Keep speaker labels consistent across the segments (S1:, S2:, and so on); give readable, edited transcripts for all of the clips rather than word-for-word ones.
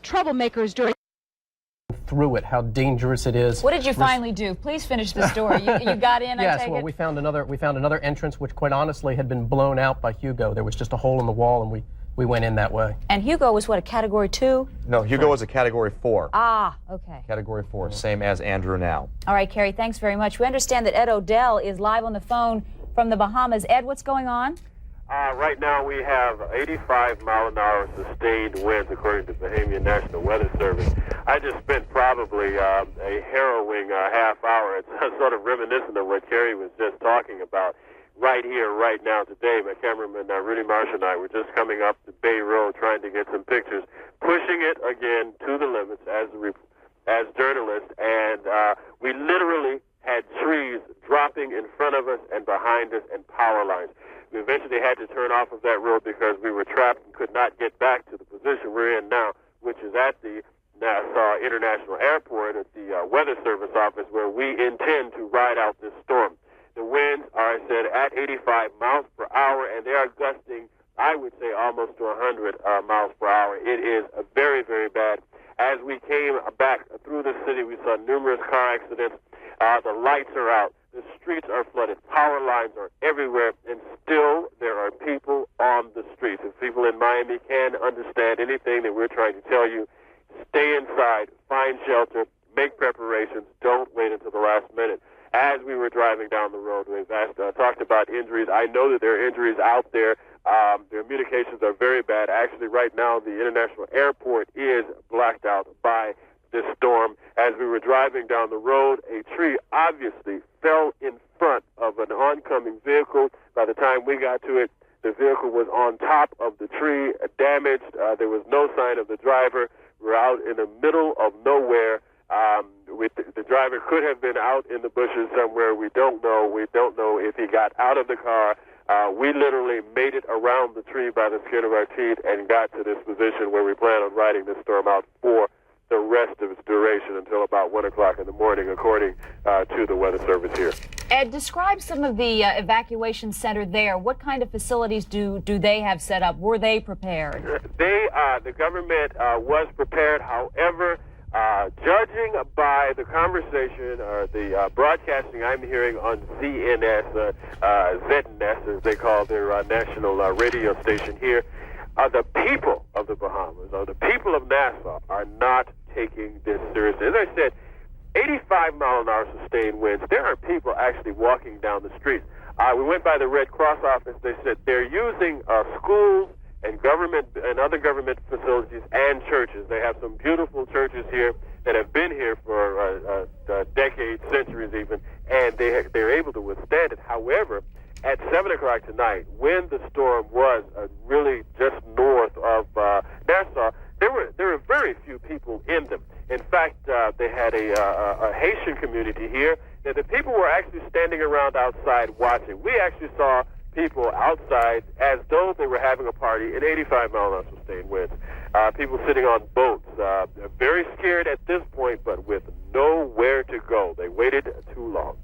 S1: troublemakers during
S2: through it, how dangerous it is.
S3: What did you finally do? Please finish the story. You got in,
S2: yes,
S3: I take
S2: well,
S3: it?
S2: we found another entrance, which quite honestly had been blown out by Hugo. There was just a hole in the wall, and we went in that way.
S3: And Hugo was what, a Category 2?
S4: No, Hugo was a Category 4.
S3: Ah, okay.
S4: Category 4, same as Andrew now.
S3: All right, Carrie, thanks very much. We understand that Ed Odell is live on the phone from the Bahamas. Ed, what's going on?
S5: Right now we have 85-mile-an-hour sustained winds, according to the Bahamian National Weather Service. I just spent probably a harrowing half hour. It's sort of reminiscent of what Carrie was just talking about. Right here, right now, today, my cameraman Rudy Marsh and I were just coming up the Bay Road trying to get some pictures, pushing it again to the limits as journalists, and we literally had trees dropping in front of us and behind us and power lines. We eventually had to turn off of that road because we were trapped and could not get back to the position we're in now, which is at the Nassau International Airport at the Weather Service office, where we intend to ride out this storm. The winds are, I said, at 85 miles per hour, and they are gusting, I would say, almost to 100 miles per hour. It is very, very bad. As we came back through the city, we saw numerous car accidents. The lights are out. The streets are flooded. Power lines are everywhere, and still there are people on the streets. If people in Miami can understand anything that we're trying to tell you, stay inside, find shelter, make preparations, don't wait until the last minute. As we were driving down the road, we've talked about injuries. I know that there are injuries out there. Their communications are very bad. Actually, right now, the international airport is blacked out by this storm. As we were driving down the road, a tree obviously fell in front of an oncoming vehicle. By the time we got to it, the vehicle was on top of the tree, damaged. There was no sign of the driver. We're out in the middle of nowhere. The driver could have been out in the bushes somewhere. We don't know. We don't know if he got out of the car. We literally made it around the tree by the skin of our teeth and got to this position where we plan on riding this storm out for the rest of its duration until about 1 o'clock in the morning, according to the Weather Service here.
S3: Ed, describe some of the evacuation center there. What kind of facilities do they have set up? Were they prepared?
S5: The government was prepared. However, judging by the conversation or the broadcasting I'm hearing on ZNS, ZNS, as they call their national radio station here, the people of the Bahamas, or the people of Nassau, are not taking this seriously. As I said, 85-mile-an-hour sustained winds. There are people actually walking down the streets. We went by the Red Cross office. They said they're using schools and government and other government facilities and churches. They have some beautiful churches here that have been here for decades, centuries even, and they're able to withstand it. However, at 7 o'clock tonight, when the storm was really just north of Nassau, there were very few people in them. In fact, they had a Haitian community here, and the people were actually standing around outside watching. We actually saw people outside as though they were having a party in 85-mile-an-hour sustained winds. People sitting on boats, very scared at this point, but with nowhere to go. They waited too long.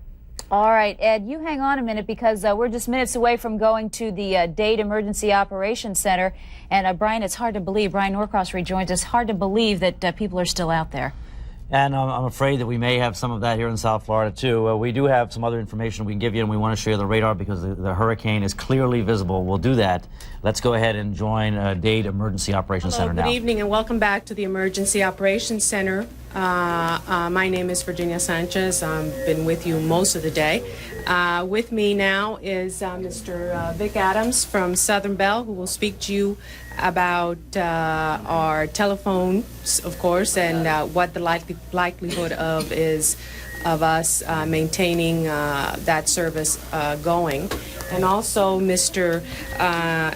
S3: All right, Ed, you hang on a minute because we're just minutes away from going to the Dade Emergency Operations Center. And Brian, it's hard to believe, Brian Norcross rejoins us, hard to believe that people are still out there.
S6: And I'm afraid that we may have some of that here in South Florida, too. We do have some other information we can give you, and we want to share the radar because the hurricane is clearly visible. We'll do that. Let's go ahead and join Dade Emergency Operations Center now.
S7: Good evening, and welcome back to the Emergency Operations Center. My name is Virginia Sanchez. I've been with you most of the day. With me now is Mr. Vic Adams from Southern Bell, who will speak to you about our telephones, of course, and what the likelihood of us maintaining that service going. And also Mr.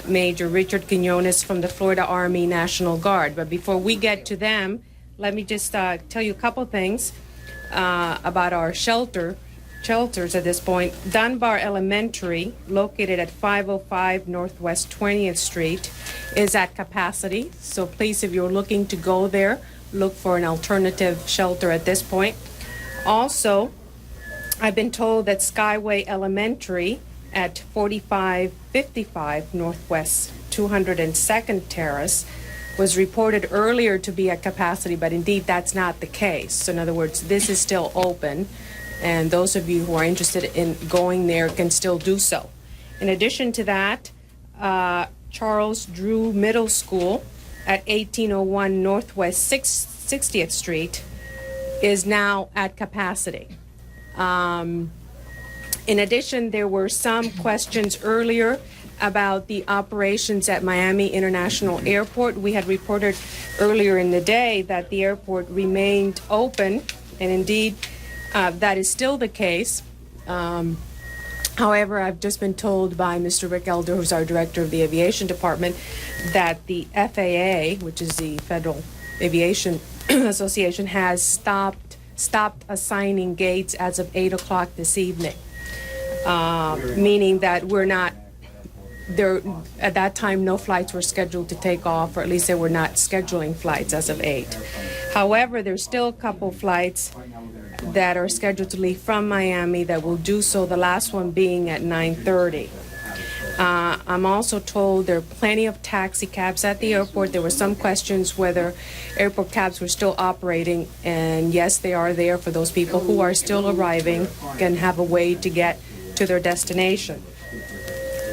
S7: Major Richard Quinones from the Florida Army National Guard. But before we get to them, let me just tell you a couple things about our shelters at this point. Dunbar Elementary, located at 505 Northwest 20th Street, is at capacity. So please, if you're looking to go there, look for an alternative shelter at this point. Also, I've been told that Skyway Elementary at 4555 Northwest 202nd Terrace was reported earlier to be at capacity, but indeed that's not the case. So in other words, this is still open, and those of you who are interested in going there can still do so. In addition to that, Charles Drew Middle School at 1801 Northwest 60th Street is now at capacity. In addition, there were some questions earlier about the operations at Miami International Airport. We had reported earlier in the day that the airport remained open, and indeed that is still the case. However, I've just been told by Mr. Rick Elder, who's our director of the aviation department, that the FAA, which is the Federal Aviation Association, has stopped assigning gates as of 8 o'clock this evening, meaning that we're not there. At that time, no flights were scheduled to take off, or at least they were not scheduling flights as of 8. However, there's still a couple flights that are scheduled to leave from Miami that will do so, the last one being at 9:30. I'm also told there are plenty of taxi cabs at the airport. There were some questions whether airport cabs were still operating, and yes, they are there for those people who are still arriving and have a way to get to their destination.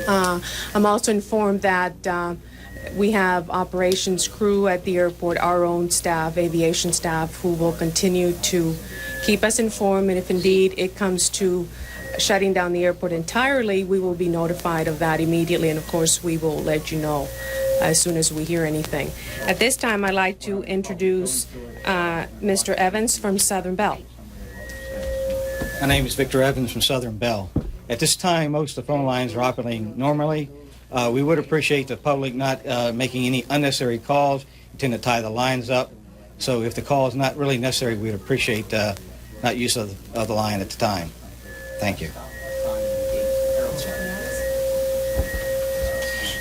S7: I'm also informed that we have operations crew at the airport, our own staff, aviation staff, who will continue to keep us informed, and if indeed it comes to shutting down the airport entirely, we will be notified of that immediately, and of course we will let you know as soon as we hear anything. At this time, I'd like to introduce Mr. Evans from Southern Bell.
S1: My name is Victor Evans from Southern Bell. At this time, most of the phone lines are operating normally. We would appreciate the public not making any unnecessary calls. We tend to tie the lines up. So if the call is not really necessary, we'd appreciate not use of the line at the time. Thank you.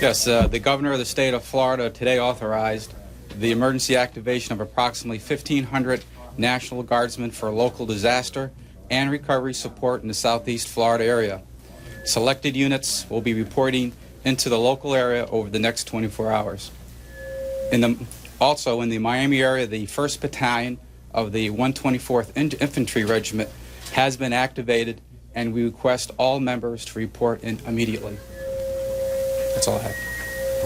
S8: Yes, the governor of the state of Florida today authorized the emergency activation of approximately 1,500 National Guardsmen for local disaster and recovery support in the Southeast Florida area. Selected units will be reporting into the local area over the next 24 hours. Also in the Miami area, the 1st Battalion of the 124th Infantry Regiment has been activated, and we request all members to report in immediately. That's all I have.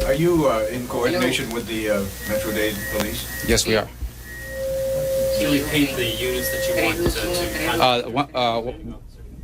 S9: Are you in coordination with the Metro-Dade Police?
S8: Yes, we are.
S10: Can you repeat the units that you want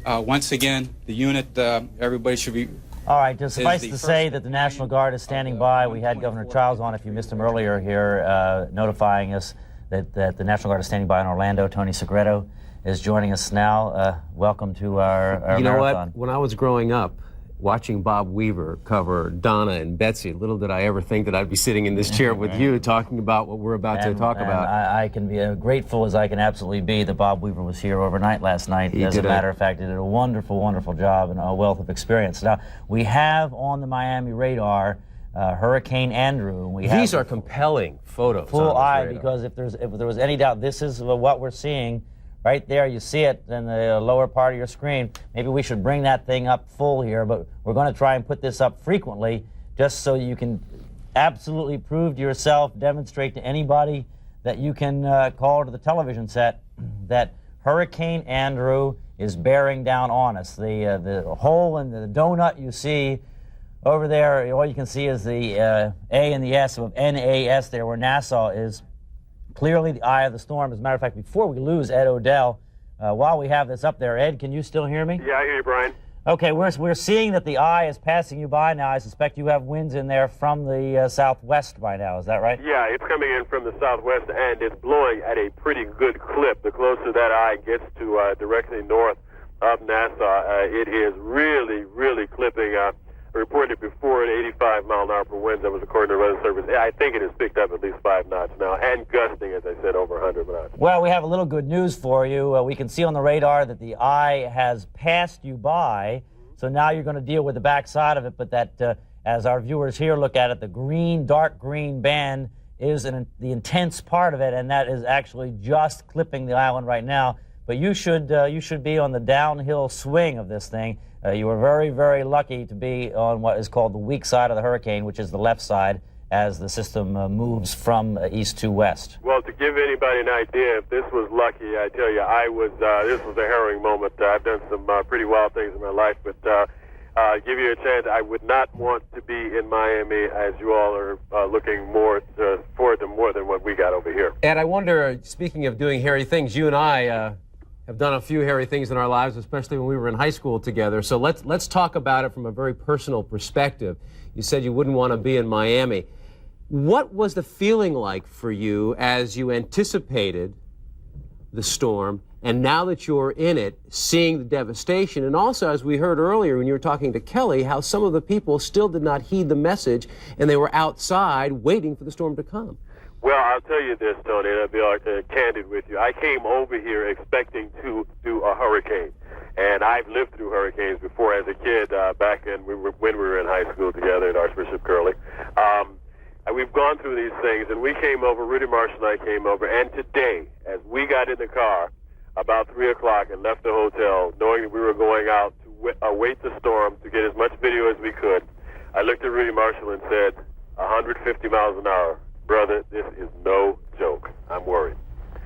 S10: to
S8: Once again, the unit, everybody should be...
S6: All right, just suffice to say that the National Guard is standing by. We had Governor Childs on, if you missed him earlier here, notifying us that the National Guard is standing by in Orlando. Tony Segreto is joining us now. Welcome to our
S11: You know
S6: marathon.
S11: what? When I was growing up, watching Bob Weaver cover Donna and Betsy, little did I ever think that I'd be sitting in this chair with you talking about what we're about to talk about.
S6: I can be as grateful as I can absolutely be that Bob Weaver was here overnight last night. As a matter of fact, he did a wonderful, wonderful job and a wealth of experience. Now, we have on the Miami radar Hurricane Andrew.
S11: These are compelling photos.
S6: Full eye, because if there was any doubt, this is what we're seeing. Right there, you see it in the lower part of your screen. Maybe we should bring that thing up full here, but we're going to try and put this up frequently just so you can absolutely prove to yourself, demonstrate to anybody that you can call to the television set that Hurricane Andrew is bearing down on us. The hole in the donut you see over there, all you can see is the A and the S of NAS there, where Nassau is. Clearly the eye of the storm. As a matter of fact, before we lose Ed Odell, while we have this up there, Ed, can you still hear me?
S5: Yeah, I hear you, Brian.
S6: Okay, we're seeing that the eye is passing you by now. I suspect you have winds in there from the southwest by now. Is that right?
S5: Yeah, it's coming in from the southwest, and it's blowing at a pretty good clip. The closer that eye gets to directly north of Nassau, it is really, really clipping. Reported before at 85 mile an hour per wind. That was according to the Weather Service. I think it has picked up at least 5 knots now, and gusting, as I said, over 100 knots.
S6: Well, we have a little good news for you. We can see on the radar that the eye has passed you by, so now you're going to deal with the backside of it, but that, as our viewers here look at it, the green, dark green band is the intense part of it, and that is actually just clipping the island right now. But you should be on the downhill swing of this thing. You were very, very lucky to be on what is called the weak side of the hurricane, which is the left side, as the system moves from east to west?
S5: Well, to give anybody an idea, if this was lucky, I tell you, this was a harrowing moment. I've done some pretty wild things in my life, but give you a chance, I would not want to be in Miami, as you all are looking forward to more than what we got over here.
S11: Ed, I wonder, speaking of doing hairy things, you and I have done a few hairy things in our lives, especially when we were in high school together. So let's talk about it from a very personal perspective. You said you wouldn't want to be in Miami. What was the feeling like for you as you anticipated the storm, and now that you're in it, seeing the devastation, and also, as we heard earlier when you were talking to Kelly, how some of the people still did not heed the message, and they were outside waiting for the storm to come?
S5: Well, I'll tell you this, Tony, and I'll be candid with you. I came over here expecting to do a hurricane, and I've lived through hurricanes before as a kid, back when we were in high school together at Archbishop Curley. We've gone through these things, and we came over, Rudy Marshall and I came over, and today, as we got in the car about 3 o'clock and left the hotel, knowing that we were going out to await the storm to get as much video as we could, I looked at Rudy Marshall and said, 150 miles an hour. Brother, this is no joke. I'm worried.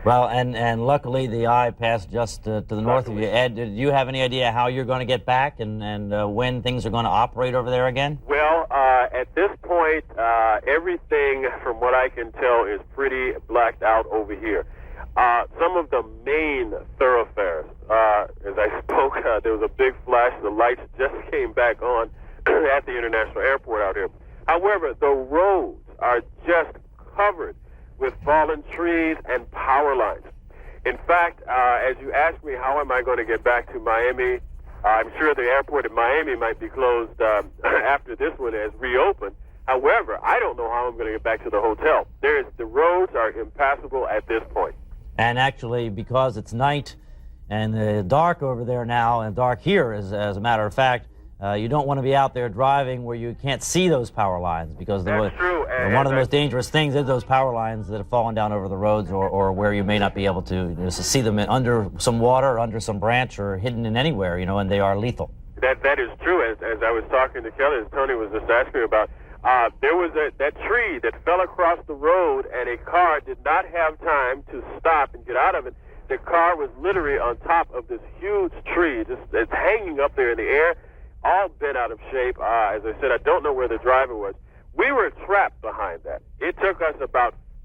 S6: Well, and luckily the eye passed just to the north of you. Ed, do you have any idea how you're going to get back and when things are going to operate over there again?
S5: Well, at this point, everything from what I can tell is pretty blacked out over here. Some of the main thoroughfares, as I spoke, there was a big flash. The lights just came back on at the International Airport out here. However, the roads are just covered with fallen trees and power lines. In fact, as you ask me how am I going to get back to Miami, I'm sure the airport in Miami might be closed after this one has reopened. However, I don't know how I'm going to get back to the hotel. The roads are impassable at this point.
S6: And actually, because it's night and dark over there now, and dark here, as a matter of fact, you don't want to be out there driving where you can't see those power lines, because
S5: that's true.
S6: One of the most dangerous things is those power lines that have fallen down over the roads, or where you may not be able to see them under some water, or under some branch, or hidden in anywhere, and they are lethal.
S5: That is true. As I was talking to Kelly, as Tony was just asking about, there was that tree that fell across the road, and a car did not have time to stop and get out of it. The car was literally on top of this huge tree. It's hanging up there in the air, all bent out of shape. As I said, I don't know where the driver was. We were trapped behind that. It took us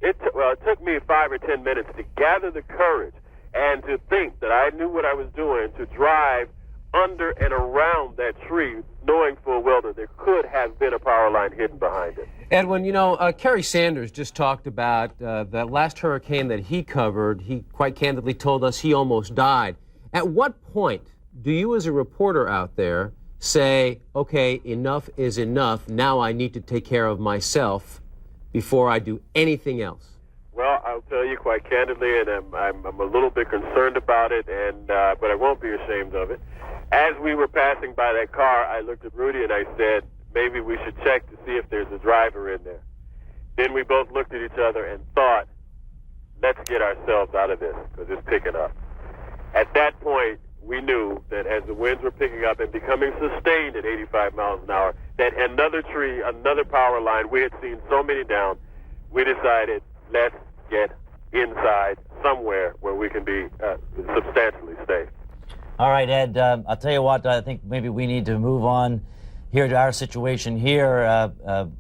S5: it took me 5 or 10 minutes to gather the courage and to think that I knew what I was doing, to drive under and around that tree, knowing full well that there could have been a power line hidden behind it.
S11: Edwin, Kerry Sanders just talked about that last hurricane that he covered. He quite candidly told us he almost died. At what point do you, as a reporter out there, say, okay, enough is enough, now I need to take care of myself before I do anything else?
S5: Well, I'll tell you quite candidly, and I'm a little bit concerned about it, but I won't be ashamed of it. As we were passing by that car, I looked at Rudy and I said, maybe we should check to see if there's a driver in there. Then we both looked at each other and thought, let's get ourselves out of this, because it's picking up. At that point, we knew that as the winds were picking up and becoming sustained at 85 miles an hour, that another tree, another power line, we had seen so many down, we decided, let's get inside somewhere where we can be substantially safe.
S6: All right, Ed, I'll tell you what, I think maybe we need to move on here to our situation here.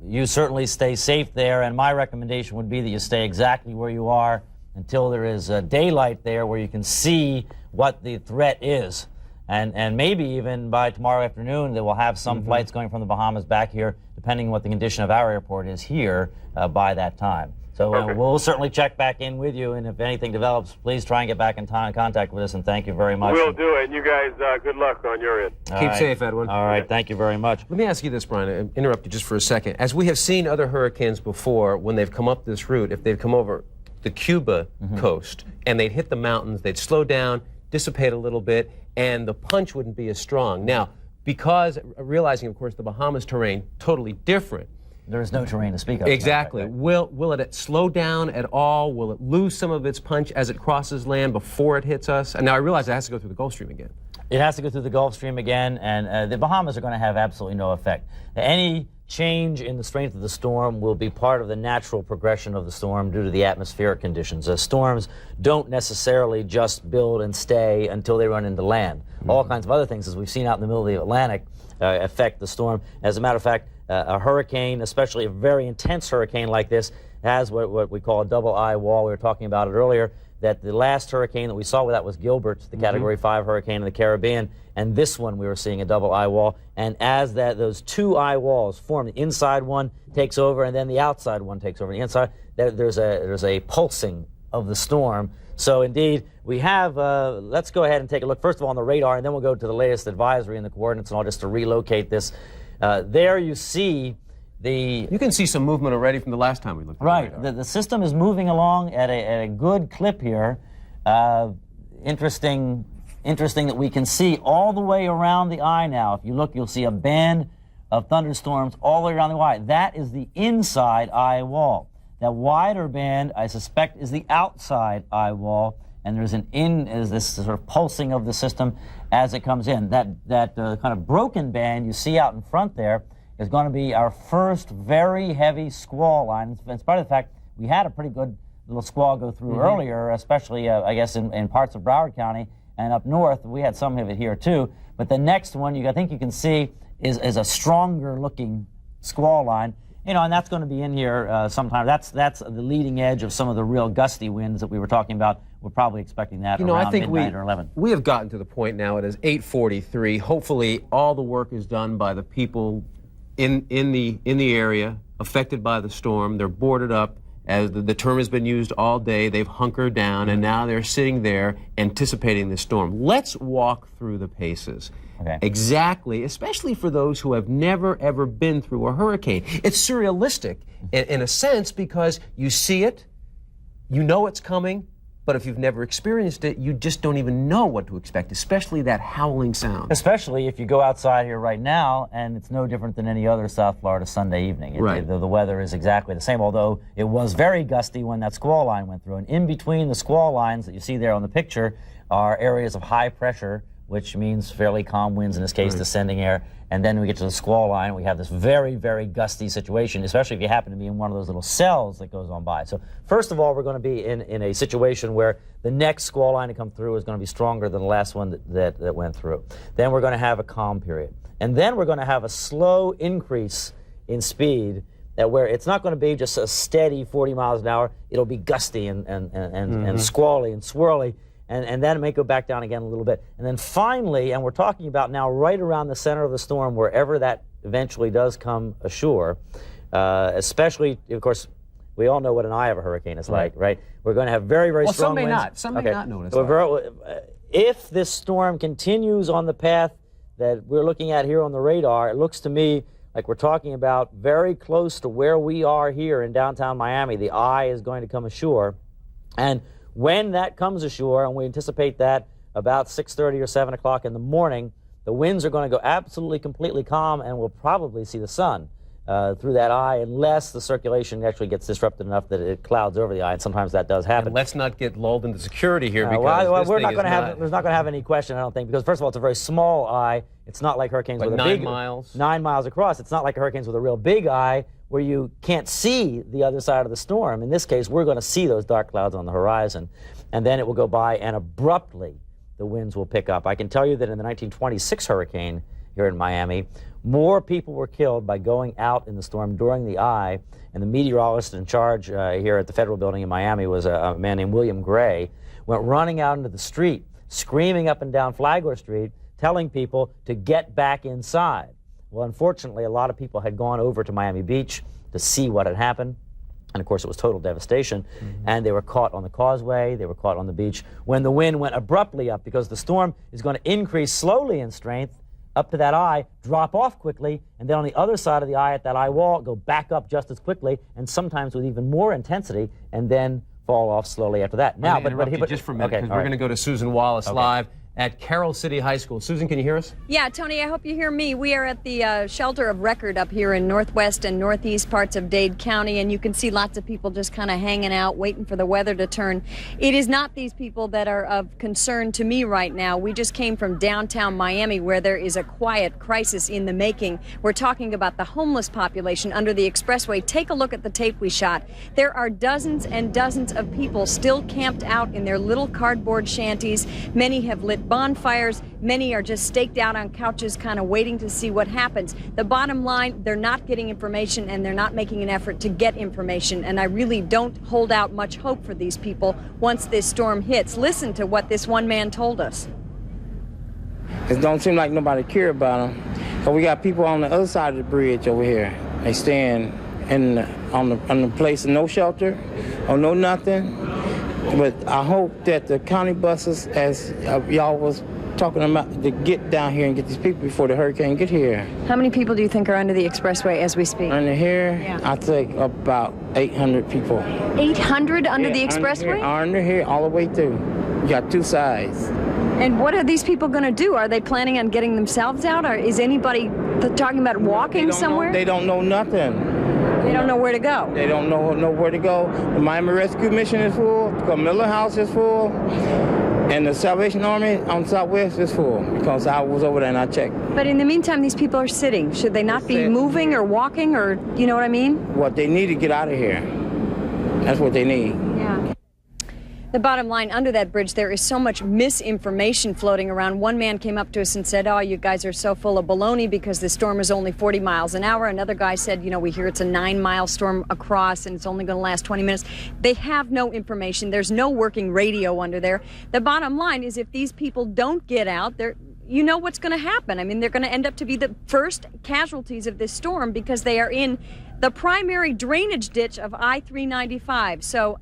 S6: You certainly stay safe there, and my recommendation would be that you stay exactly where you are until there is daylight there where you can see what the threat is. And maybe even by tomorrow afternoon that we'll have some flights going from the Bahamas back here, depending on what the condition of our airport is here by that time. So we'll certainly check back in with you, and if anything develops, please try and get back in contact with us, and thank you very much.
S5: We'll do it, and you guys, good luck on your end.
S11: Keep safe, Edwin.
S6: All right, thank you very much.
S11: Let me ask you this, Brian, I'll interrupt you just for a second. As we have seen other hurricanes before, when they've come up this route, if they've come over the Cuba coast and they'd hit the mountains, they'd slow down, dissipate a little bit, and the punch wouldn't be as strong. Now, because realizing, of course, the Bahamas terrain totally different.
S6: There is no terrain to speak of.
S11: Exactly. Will it slow down at all? Will it lose some of its punch as it crosses land before it hits us? And now I realize it has to go through the Gulf Stream again.
S6: It has to go through the Gulf Stream again, and the Bahamas are going to have absolutely no effect. Any change in the strength of the storm will be part of the natural progression of the storm due to the atmospheric conditions. Storms don't necessarily just build and stay until they run into land. All kinds of other things, as we've seen out in the middle of the Atlantic, affect the storm. As a matter of fact, a hurricane, especially a very intense hurricane like this, has what we call a double eye wall. We were talking about it earlier, that the last hurricane that we saw with that was Gilbert, the Category 5 hurricane in the Caribbean, and this one we were seeing a double eye wall. And as those two eye walls form, the inside one takes over and then the outside one takes over. The inside, there's a pulsing of the storm. So indeed, we have, let's go ahead and take a look, first of all, on the radar, and then we'll go to the latest advisory and the coordinates and all, just to relocate this. There you see you
S11: can see some movement already from the last time we looked at
S6: right. The system is moving along at a good clip here. Interesting that we can see all the way around the eye now. If you look, you'll see a band of thunderstorms all the way around the eye. That is the inside eye wall. That wider band, I suspect, is the outside eye wall, and there's this sort of pulsing of the system as it comes in. That kind of broken band you see out in front there is going to be our first very heavy squall line, in spite of the fact we had a pretty good little squall go through earlier, especially, I guess, in parts of Broward County and up north. We had some of it here, too. But the next one, I think you can see, is a stronger-looking squall line. And that's going to be in here sometime. That's the leading edge of some of the real gusty winds that we were talking about. We're probably expecting that around
S11: I think
S6: midnight or 11.
S11: We have gotten to the point now, it is 8:43. Hopefully, all the work is done by the people in the area affected by the storm. They're boarded up. As the term has been used all day, they've hunkered down, and now they're sitting there anticipating the storm. Let's walk through the paces.
S6: Okay.
S11: Exactly, especially for those who have never, ever been through a hurricane. It's surrealistic in a sense, because you see it, you know it's coming, but if you've never experienced it, you just don't even know what to expect, especially that howling sound.
S6: Especially if you go outside here right now, and it's no different than any other South Florida Sunday evening.
S11: Right.
S6: The weather is exactly the same, although it was very gusty when that squall line went through. And in between the squall lines that you see there on the picture are areas of high pressure, which means fairly calm winds, in this case, descending air. And then we get to the squall line, we have this very, very gusty situation, especially if you happen to be in one of those little cells that goes on by. So first of all, we're going to be in a situation where the next squall line to come through is going to be stronger than the last one that went through. Then we're going to have a calm period. And then we're going to have a slow increase in speed, where it's not going to be just a steady 40 miles an hour. It'll be gusty and squally and swirly. And then it may go back down again a little bit. And then finally, and we're talking about now right around the center of the storm, wherever that eventually does come ashore, especially, of course, we all know what an eye of a hurricane is like, right? We're going to have very, very strong winds.
S11: Some may not know what it's like.
S6: If this storm continues on the path that we're looking at here on the radar, it looks to me like we're talking about very close to where we are here in downtown Miami. The eye is going to come ashore. And when that comes ashore, and we anticipate that about 6:30 or 7 o'clock in the morning, the winds are going to go absolutely, completely calm, and we'll probably see the sun through that eye, unless the circulation actually gets disrupted enough that it clouds over the eye, and sometimes that does happen.
S11: And let's not get lulled into security here, because
S6: there's not going to have any question, I don't think, because first of all, it's a very small eye. It's not like hurricanes with a big
S11: 9 miles.
S6: 9 miles across. It's not like hurricanes with a real big eye, where you can't see the other side of the storm. In this case, we're going to see those dark clouds on the horizon, and then it will go by, and abruptly the winds will pick up. I can tell you that in the 1926 hurricane here in Miami, more people were killed by going out in the storm during the eye, and the meteorologist in charge here at the Federal Building in Miami was a man named William Gray, went running out into the street, screaming up and down Flagler Street, telling people to get back inside. Well, unfortunately, a lot of people had gone over to Miami Beach to see what had happened. And, of course, it was total devastation. And they were caught on the causeway. They were caught on the beach when the wind went abruptly up, because the storm is going to increase slowly in strength up to that eye, drop off quickly, and then on the other side of the eye at that eye wall, go back up just as quickly, and sometimes with even more intensity, and then fall off slowly after that.
S11: Now, but just for a minute, because we're going to go to Susan Wallace live at Carroll City High School. Susan, can you hear us?
S12: Yeah, Tony, I hope you hear me. We are at the shelter of record up here in northwest and northeast parts of Dade County, and you can see lots of people just kind of hanging out, waiting for the weather to turn. It is not these people that are of concern to me right now. We just came from downtown Miami, where there is a quiet crisis in the making. We're talking about the homeless population under the expressway. Take a look at the tape we shot. There are dozens and dozens of people still camped out in their little cardboard shanties. Many have lit bonfires. Many are just staked out on couches, kind of waiting to see what happens. The bottom line, they're not getting information, and they're not making an effort to get information. And I really don't hold out much hope for these people once this storm hits. Listen to what this one man told us.
S13: It don't seem like nobody care about them. So we got people on the other side of the bridge over here. They stand on the place of no shelter or no nothing. But I hope that the county buses, as y'all was talking about, to get down here and get these people before the hurricane get here.
S12: How many people do you think are under the expressway as we speak?
S13: Under here,
S12: yeah.
S13: I think about 800 people.
S12: 800 under the expressway?
S13: Under here, all the way through. You got two sides.
S12: And what are these people going to do? Are they planning on getting themselves out? Or is anybody talking about walking somewhere?
S13: They don't know nothing.
S12: They don't know where to go.
S13: They don't know where to go. The Miami Rescue Mission is full. The Camilla House is full. And the Salvation Army on Southwest is full, because I was over there and I checked.
S12: But in the meantime, these people are sitting. Should they not be moving or walking, or you know what I mean?
S13: What they need to get out of here. That's what they need.
S12: Yeah. The bottom line, under that bridge, there is so much misinformation floating around. One man came up to us and said, oh, you guys are so full of baloney because the storm is only 40 miles an hour. Another guy said, you know, we hear it's a 9-mile storm across and it's only going to last 20 minutes. They have no information. There's no working radio under there. The bottom line is, if these people don't get out, you know what's going to happen. I mean, they're going to end up to be the first casualties of this storm, because they are in the primary drainage ditch of I-395. So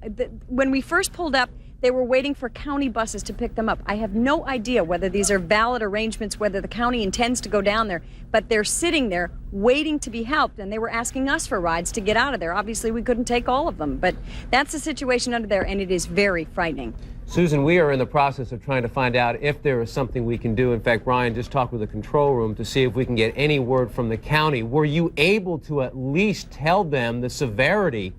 S12: when we first pulled up, they were waiting for county buses to pick them up. I have no idea whether these are valid arrangements, whether the county intends to go down there, but they're sitting there waiting to be helped, and they were asking us for rides to get out of there. Obviously, we couldn't take all of them, but that's the situation under there, and it is very frightening.
S11: Susan, we are in the process of trying to find out if there is something we can do. In fact, Brian just talked with the control room to see if we can get any word from the county. Were you able to at least tell them the severity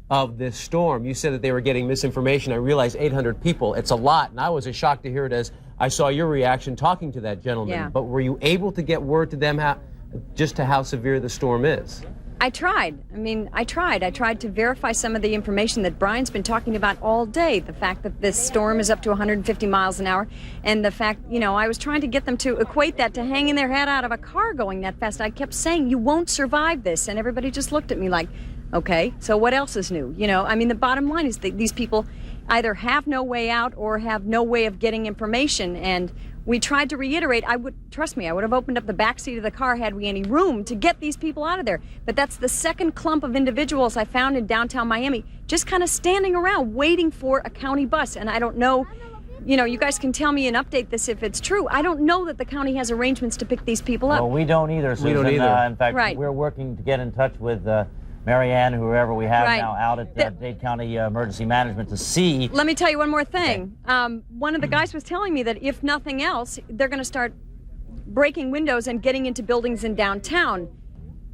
S11: of this storm? You said that they were getting misinformation. I realize 800 people, it's a lot, and I was as shocked to hear it as I saw your reaction talking to that gentleman.
S12: Yeah.
S11: But were you able to get word to them just to how severe the storm is?
S12: I tried. I tried to verify some of the information that Brian's been talking about all day. The fact that this storm is up to 150 miles an hour, and the fact, I was trying to get them to equate that to hanging their head out of a car going that fast. I kept saying, you won't survive this, and everybody just looked at me like, okay, so what else is new? The bottom line is that these people either have no way out or have no way of getting information, and we tried to reiterate, I would have opened up the back seat of the car had we any room to get these people out of there. But that's the second clump of individuals I found in downtown Miami, just kind of standing around waiting for a county bus. And I don't know, you guys can tell me and update this if it's true. I don't know that the county has arrangements to pick these people up.
S6: Well, we don't either, Susan.
S11: We don't either.
S6: In fact,
S12: Right.
S6: We're working to get in touch with Marianne, whoever we have
S12: Right.
S6: now out at Dade County Emergency Management to see.
S12: Let me tell you one more thing. One of the guys was telling me that if nothing else, they're going to start breaking windows and getting into buildings in downtown.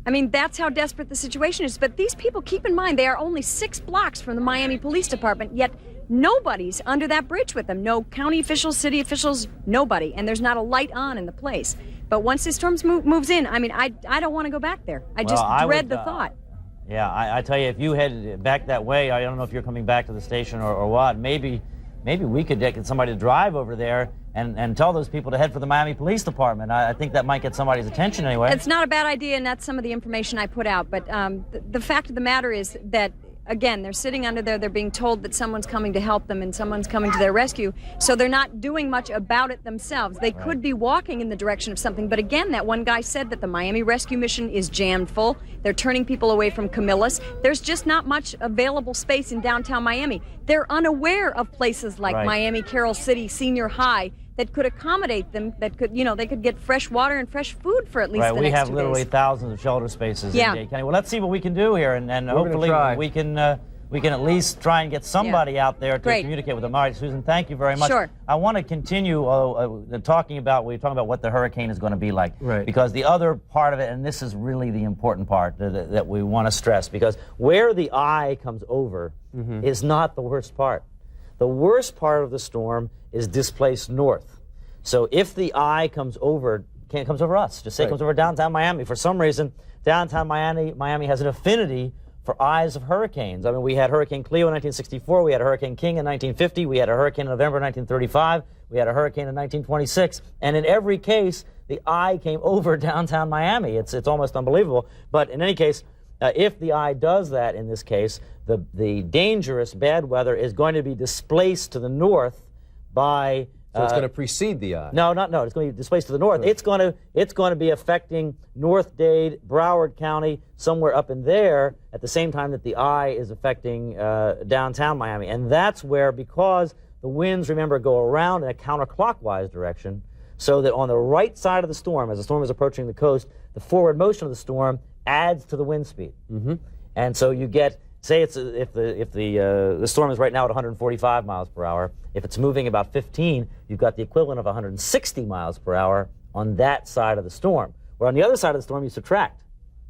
S12: That's how desperate the situation is. But these people, keep in mind, they are only 6 blocks from the Miami Police Department, yet nobody's under that bridge with them. No county officials, city officials, nobody. And there's not a light on in the place. But once this storm moves in, I don't want to go back there. I just dread the thought.
S6: Yeah, I tell you, if you head back that way, I don't know if you're coming back to the station or what, maybe we could get somebody to drive over there and tell those people to head for the Miami Police Department. I think that might get somebody's attention anyway.
S12: It's not a bad idea, and that's some of the information I put out. But the fact of the matter is that, again, they're sitting under there. They're being told that someone's coming to help them and someone's coming to their rescue. So they're not doing much about it themselves. They could be walking in the direction of something. But again, that one guy said that the Miami Rescue Mission is jammed full. They're turning people away from Camillus. There's just not much available space in downtown Miami. They're unaware of places like Miami Carroll City Senior High that could accommodate them, that could, they could get fresh water and fresh food for at least the next 2 days.
S6: We have literally thousands of shelter spaces in Dade County. Well, let's see what we can do here, and
S11: We're
S6: hopefully
S11: try.
S6: we can we can at least try and get somebody out there to
S12: Great.
S6: communicate with them. All right, Susan, thank you very much.
S12: Sure.
S6: I want to continue talking about what the hurricane is going to be like.
S11: Right.
S6: Because the other part of it, and this is really the important part that we want to stress, because where the eye comes over is not the worst part. The worst part of the storm is displaced north. So if the eye comes over us, just say it comes over downtown Miami. For some reason, downtown Miami has an affinity for eyes of hurricanes. I mean, we had Hurricane Cleo in 1964, we had a Hurricane King in 1950, we had a hurricane in November 1935, we had a hurricane in 1926, and in every case, the eye came over downtown Miami. It's almost unbelievable. But in any case, if the eye does that in this case, the dangerous bad weather is going to be displaced to the north by...
S11: So it's going to precede the eye.
S6: No. It's going to be displaced to the north. It's going to be affecting North Dade, Broward County, somewhere up in there, at the same time that the eye is affecting downtown Miami. And that's where, because the winds, remember, go around in a counterclockwise direction, so that on the right side of the storm, as the storm is approaching the coast, the forward motion of the storm adds to the wind speed. And so you get, say if the storm is right now at 145 miles per hour, if it's moving about 15, you've got the equivalent of 160 miles per hour on that side of the storm. Where on the other side of the storm, you subtract.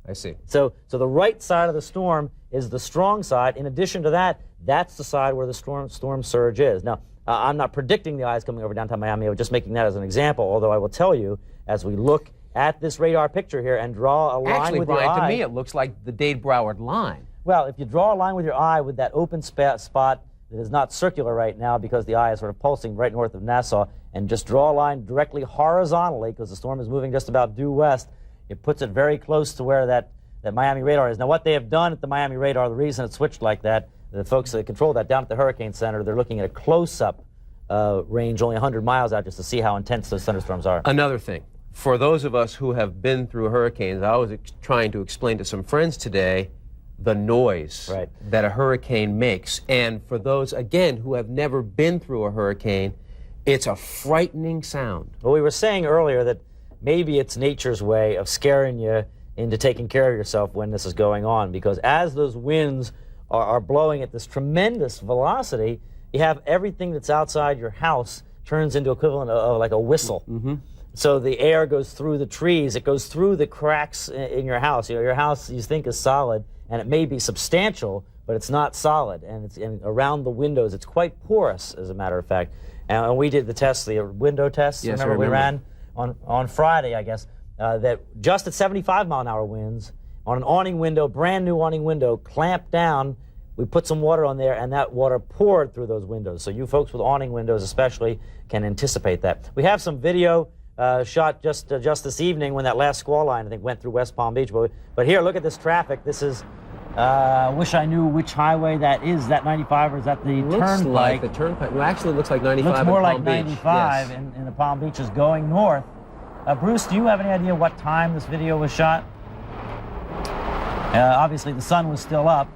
S11: I see.
S6: So the right side of the storm is the strong side. In addition to that, that's the side where the storm surge is. Now, I'm not predicting the eyes coming over downtown Miami. I'm just making that as an example, although I will tell you, as we look at this radar picture here and draw a line with your eye...
S11: Actually, Brian, to me it looks like the Dade-Broward line.
S6: Well, if you draw a line with your eye with that open spot that is not circular right now because the eye is sort of pulsing right north of Nassau, and just draw a line directly horizontally because the storm is moving just about due west, it puts it very close to where that Miami radar is. Now, what they have done at the Miami radar, the reason it switched like that, the folks that control that down at the Hurricane Center, they're looking at a close-up range only 100 miles out just to see how intense those thunderstorms are.
S11: Another thing, for those of us who have been through hurricanes, I was trying to explain to some friends today the noise that a hurricane makes. And for those, again, who have never been through a hurricane, it's a frightening sound.
S6: Well, we were saying earlier that maybe it's nature's way of scaring you into taking care of yourself when this is going on, because as those winds are blowing at this tremendous velocity, you have everything that's outside your house turns into equivalent of like a whistle. So the air goes through the trees, it goes through the cracks in your house. You know, your house you think is solid, and it may be substantial, but it's not solid. And around the windows, it's quite porous, as a matter of fact. And we did the test, the window test.
S11: Yes,
S6: remember we ran on Friday, I guess, that just at 75-mile-an-hour winds, on an awning window, brand new awning window, clamped down, we put some water on there, and that water poured through those windows. So you folks with awning windows especially can anticipate that. We have some video shot just this evening when that last squall line, I think, went through West Palm Beach. But here, look at this traffic. This is, wish I knew which highway that is. Is that 95 or is that the turnpike?
S11: Looks like the turnpike. Well, actually, it looks like 95
S6: looks more
S11: in
S6: like
S11: Palm Beach.
S6: 95
S11: Yes.
S6: in the Palm Beaches going north. Bruce, do you have any idea what time this video was shot? Obviously, the sun was still up,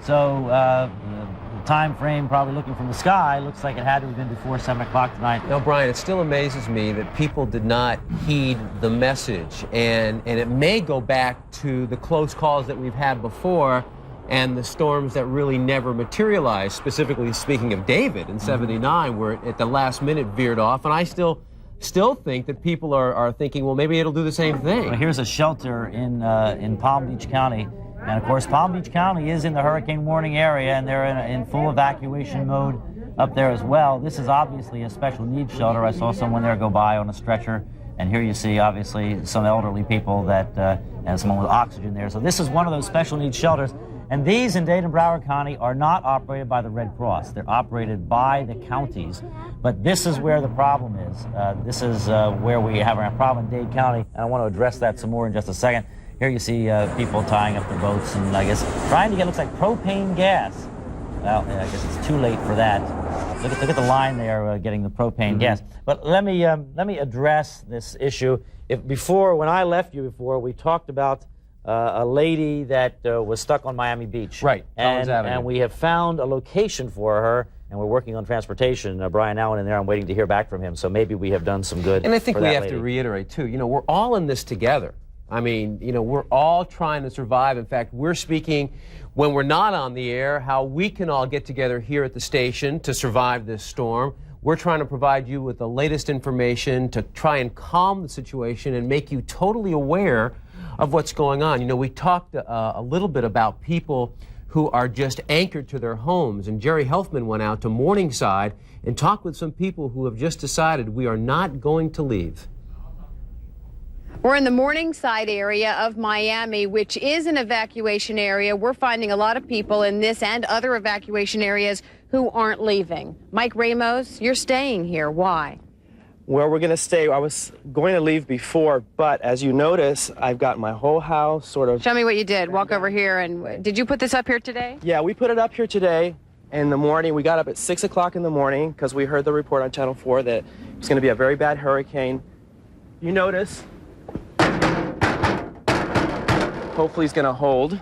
S6: so the time frame, probably looking from the sky, looks like it had to have been before 7 o'clock tonight.
S11: Now, Brian, it still amazes me that people did not heed the message, and it may go back to the close calls that we've had before and the storms that really never materialized, specifically speaking of David in 79, where it at the last minute veered off, and I still think that people are thinking, well, maybe it'll do the same thing.
S6: Well, here's a shelter in Palm Beach County. And of course, Palm Beach County is in the hurricane warning area, and they're in full evacuation mode up there as well. This is obviously a special needs shelter. I saw someone there go by on a stretcher, and here you see obviously some elderly people and someone with oxygen there. So this is one of those special needs shelters. And these in Dade and Broward County are not operated by the Red Cross. They're operated by the counties. But this is where the problem is. This is where we have a problem in Dade County, and I want to address that some more in just a second. Here you see people tying up their boats and, I guess, trying to get, looks like propane gas. Well, I guess it's too late for that. Look at the line there, getting the propane gas. But let me address this issue. When I left you before, we talked about a lady that was stuck on Miami Beach.
S11: Right,
S6: and we have found a location for her, and we're working on transportation. Brian Allen in there, I'm waiting to hear back from him, so maybe we have done some good.
S11: And I think
S6: for
S11: we
S6: that
S11: have
S6: lady.
S11: to reiterate, too, we're all in this together. I mean, you know, we're all trying to survive. In fact, we're speaking when we're not on the air, how we can all get together here at the station to survive this storm. We're trying to provide you with the latest information to try and calm the situation and make you totally aware of what's going on. You know, we talked a little bit about people who are just anchored to their homes, and Jerry Helfman went out to Morningside and talked with some people who have just decided we are not going to leave.
S14: We're in the Morningside area of Miami, which is an evacuation area. We're finding a lot of people in this and other evacuation areas who aren't leaving. Mike Ramos, you're staying here. Why?
S15: Well, we're going to stay. I was going to leave before, but as you notice, I've got my whole house sort of...
S14: Show me what you did. Walk over here. And did you put this up here today?
S15: Yeah, we put it up here today in the morning. We got up at 6 o'clock in the morning because we heard the report on Channel 4 that it was going to be a very bad hurricane. You notice... hopefully it's going to hold.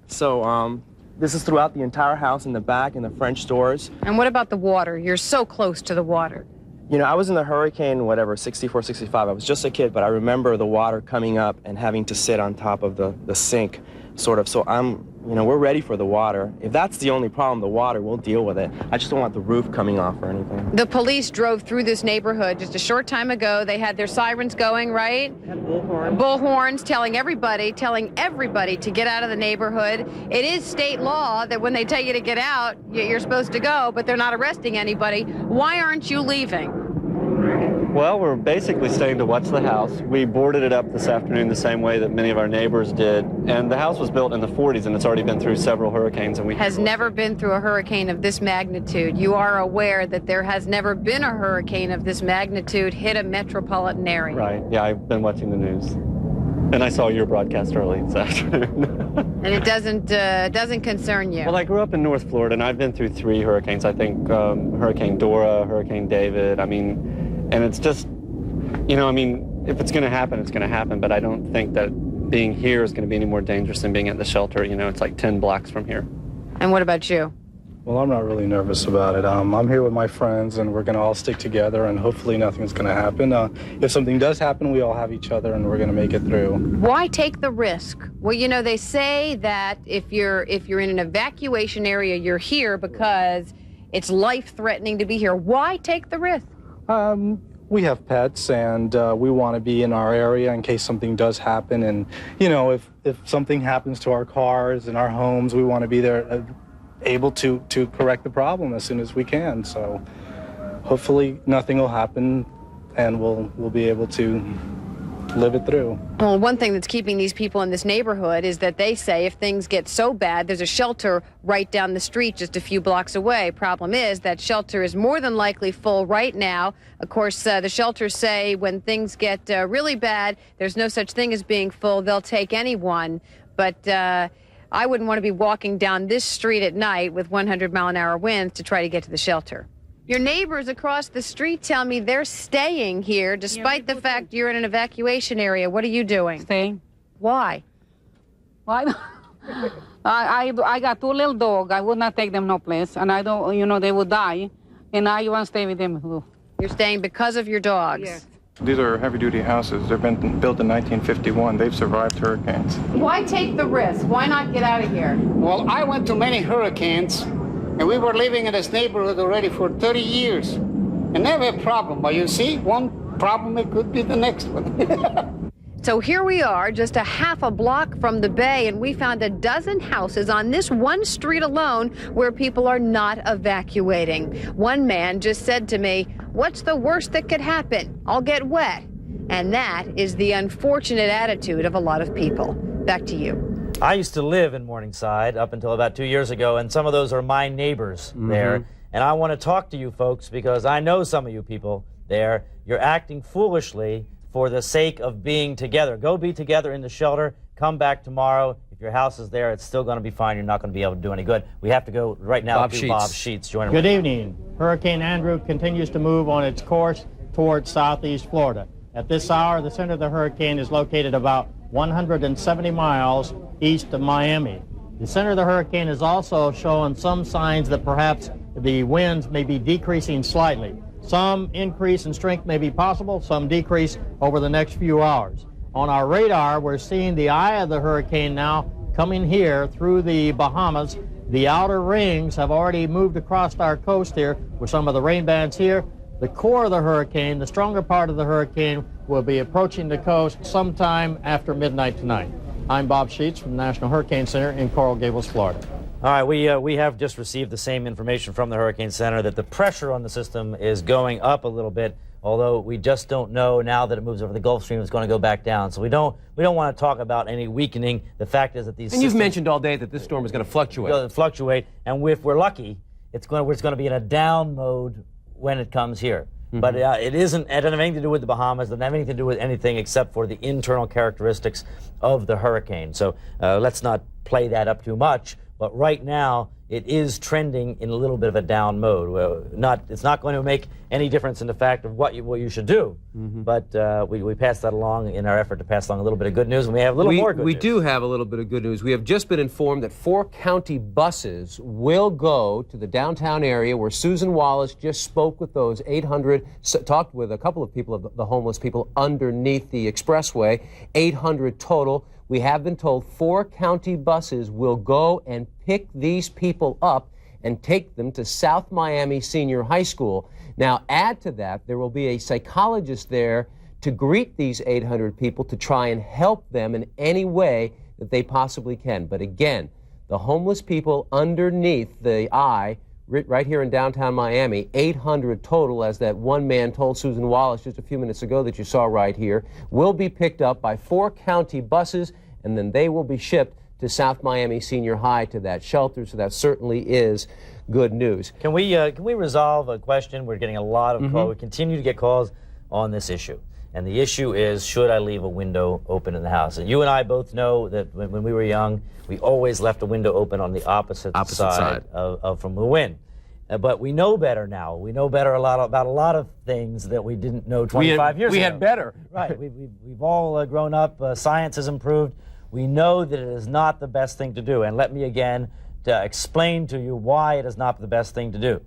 S15: So this is throughout the entire house, in the back, in the French doors.
S14: And what about the water? You're so close to the water.
S15: You know, I was in the hurricane, whatever, 64, 65. I was just a kid, but I remember the water coming up and having to sit on top of the sink, sort of. So we're ready for the water. If that's the only problem, the water, we'll deal with it. I just don't want the roof coming off or anything.
S14: The police drove through this neighborhood just a short time ago. They had their sirens going, right? Bullhorns telling everybody to get out of the neighborhood. It is state law that when they tell you to get out, you're supposed to go, but they're not arresting anybody. Why aren't you leaving?
S16: Well, we're basically staying to watch the house. We boarded it up this afternoon the same way that many of our neighbors did. And the house was built in the 40s, and it's already been through several hurricanes. And
S14: has never been through a hurricane of this magnitude. You are aware that there has never been a hurricane of this magnitude hit a metropolitan area.
S16: Right. Yeah, I've been watching the news. And I saw your broadcast early this afternoon.
S14: And it doesn't concern you?
S16: Well, I grew up in North Florida, and I've been through 3 hurricanes. I think Hurricane Dora, Hurricane David. And it's just, if it's going to happen, it's going to happen. But I don't think that being here is going to be any more dangerous than being at the shelter. It's like 10 blocks from here.
S14: And what about you?
S17: Well, I'm not really nervous about it. I'm here with my friends, and we're going to all stick together, and hopefully nothing's going to happen. If something does happen, we all have each other, and we're going to make it through.
S14: Why take the risk? Well, they say that if you're in an evacuation area, you're here because it's life-threatening to be here. Why take the risk?
S17: We have pets, and we want to be in our area in case something does happen. And, if something happens to our cars and our homes, we want to be there able to correct the problem as soon as we can. So hopefully nothing will happen, and we'll be able to live it through.
S14: Well, one thing that's keeping these people in this neighborhood is that they say if things get so bad, there's a shelter right down the street just a few blocks away. Problem is that shelter is more than likely full right now. Of course, the shelters say when things get really bad, there's no such thing as being full. They'll take anyone. But I wouldn't want to be walking down this street at night with 100-mile-an-hour winds to try to get to the shelter. Your neighbors across the street tell me they're staying here despite the fact you're in an evacuation area. What are you doing?
S18: Staying.
S14: Why?
S18: Why? I got 2 little dogs. I would not take them no place, and I don't, they would die, and I want to stay with them.
S14: You're staying because of your dogs?
S18: Yes.
S17: These are heavy-duty houses. They've been built in 1951. They've survived hurricanes.
S14: Why take the risk? Why not get out of here?
S18: Well, I went to many hurricanes, and we were living in this neighborhood already for 30 years. And never a problem. But you see, one problem, it could be the next one.
S14: So here we are, just a half a block from the bay, and we found a dozen houses on this one street alone where people are not evacuating. One man just said to me, "What's the worst that could happen? I'll get wet." And that is the unfortunate attitude of a lot of people. Back to you.
S6: I used to live in Morningside up until about 2 years ago, and some of those are my neighbors there. And I want to talk to you folks because I know some of you people there. You're acting foolishly for the sake of being together. Go be together in the shelter. Come back tomorrow. If your house is there, it's still going to be fine. You're not going to be able to do any good. We have to go right now to Bob Sheets. Join him.
S19: Good evening. Hurricane Andrew continues to move on its course towards southeast Florida. At this hour, the center of the hurricane is located about 170 miles east of Miami. The center of the hurricane is also showing some signs that perhaps the winds may be decreasing slightly. Some increase in strength may be possible, some decrease over the next few hours. On our radar, we're seeing the eye of the hurricane now coming here through the Bahamas. The outer rings have already moved across our coast here with some of the rain bands here. The core of the hurricane, the stronger part of the hurricane, will be approaching the coast sometime after midnight tonight. I'm Bob Sheets from the National Hurricane Center in Coral Gables, Florida.
S6: All right, we have just received the same information from the Hurricane Center that the pressure on the system is going up a little bit, although we just don't know now that it moves over the Gulf Stream it's going to go back down. So we don't want to talk about any weakening. The fact is that these
S11: And you've mentioned all day that this storm is going to
S6: fluctuate, and if we're lucky, it's going to be in a down mode when it comes here. But it doesn't have anything to do with the Bahamas. It doesn't have anything to do with anything except for the internal characteristics of the hurricane. So let's not play that up too much. But right now, it is trending in a little bit of a down mode. It's not going to make any difference in the fact of what you should do. But we pass that along in our effort to pass along a little bit of good news. And we have a little more good news.
S11: We do have a little bit of good news. We have just been informed that 4 county buses will go to the downtown area where Susan Wallace just spoke with those 800, talked with a couple of people, the homeless people underneath the expressway, 800 total. We have been told 4 county buses will go and pick these people up and take them to South Miami Senior High School. Now, add to that, there will be a psychologist there to greet these 800 people to try and help them in any way that they possibly can. But again, the homeless people underneath the eye, right here in downtown Miami, 800 total, as that one man told Susan Wallace just a few minutes ago that you saw right here, will be picked up by 4 county buses, and then they will be shipped to South Miami Senior High, to that shelter. So that certainly is good news.
S6: Can we resolve a question? We're getting a lot of calls. We continue to get calls on this issue. And the issue is, should I leave a window open in the house? And you and I both know that when we were young, we always left a window open on the opposite side. From the wind. But we know better now. We know better about a lot of things that we didn't know 25 years ago.
S11: We had better.
S6: Right. We've all grown up. Science has improved. We know that it is not the best thing to do. And let me again explain to you why it is not the best thing to do.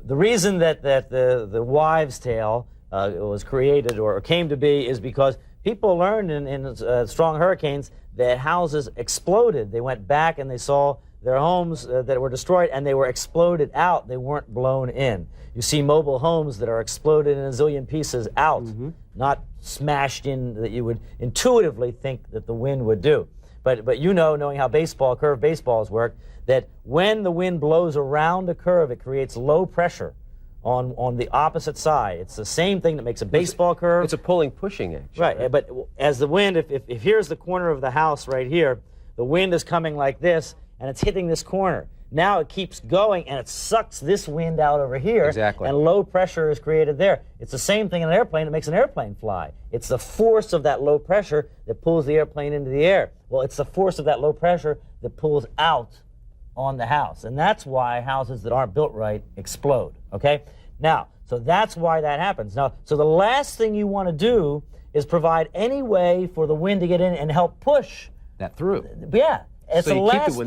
S6: The reason that the wives' tale was created or came to be is because people learned in strong hurricanes that houses exploded. They went back and they saw their homes that were destroyed, and they were exploded out. They weren't blown in. You see mobile homes that are exploded in a zillion pieces out, not smashed in, that you would intuitively think that the wind would do. But you know, knowing how curved baseballs work, that when the wind blows around a curve, it creates low pressure on the opposite side. It's the same thing that makes a baseball curve.
S11: It's a pushing action.
S6: Right, but as the wind, if here's the corner of the house right here, the wind is coming like this, and it's hitting this corner. Now it keeps going, and it sucks this wind out over here.
S11: Exactly.
S6: And low pressure is created there. It's the same thing in an airplane. It makes an airplane fly. It's the force of that low pressure that pulls the airplane into the air. Well, it's the force of that low pressure that pulls out on the house. And that's why houses that aren't built right explode, okay? Now, so that's why that happens. Now, so the last thing you want to do is provide any way for the wind to get in and help push
S11: that through.
S6: Yeah. It's
S11: so
S6: the last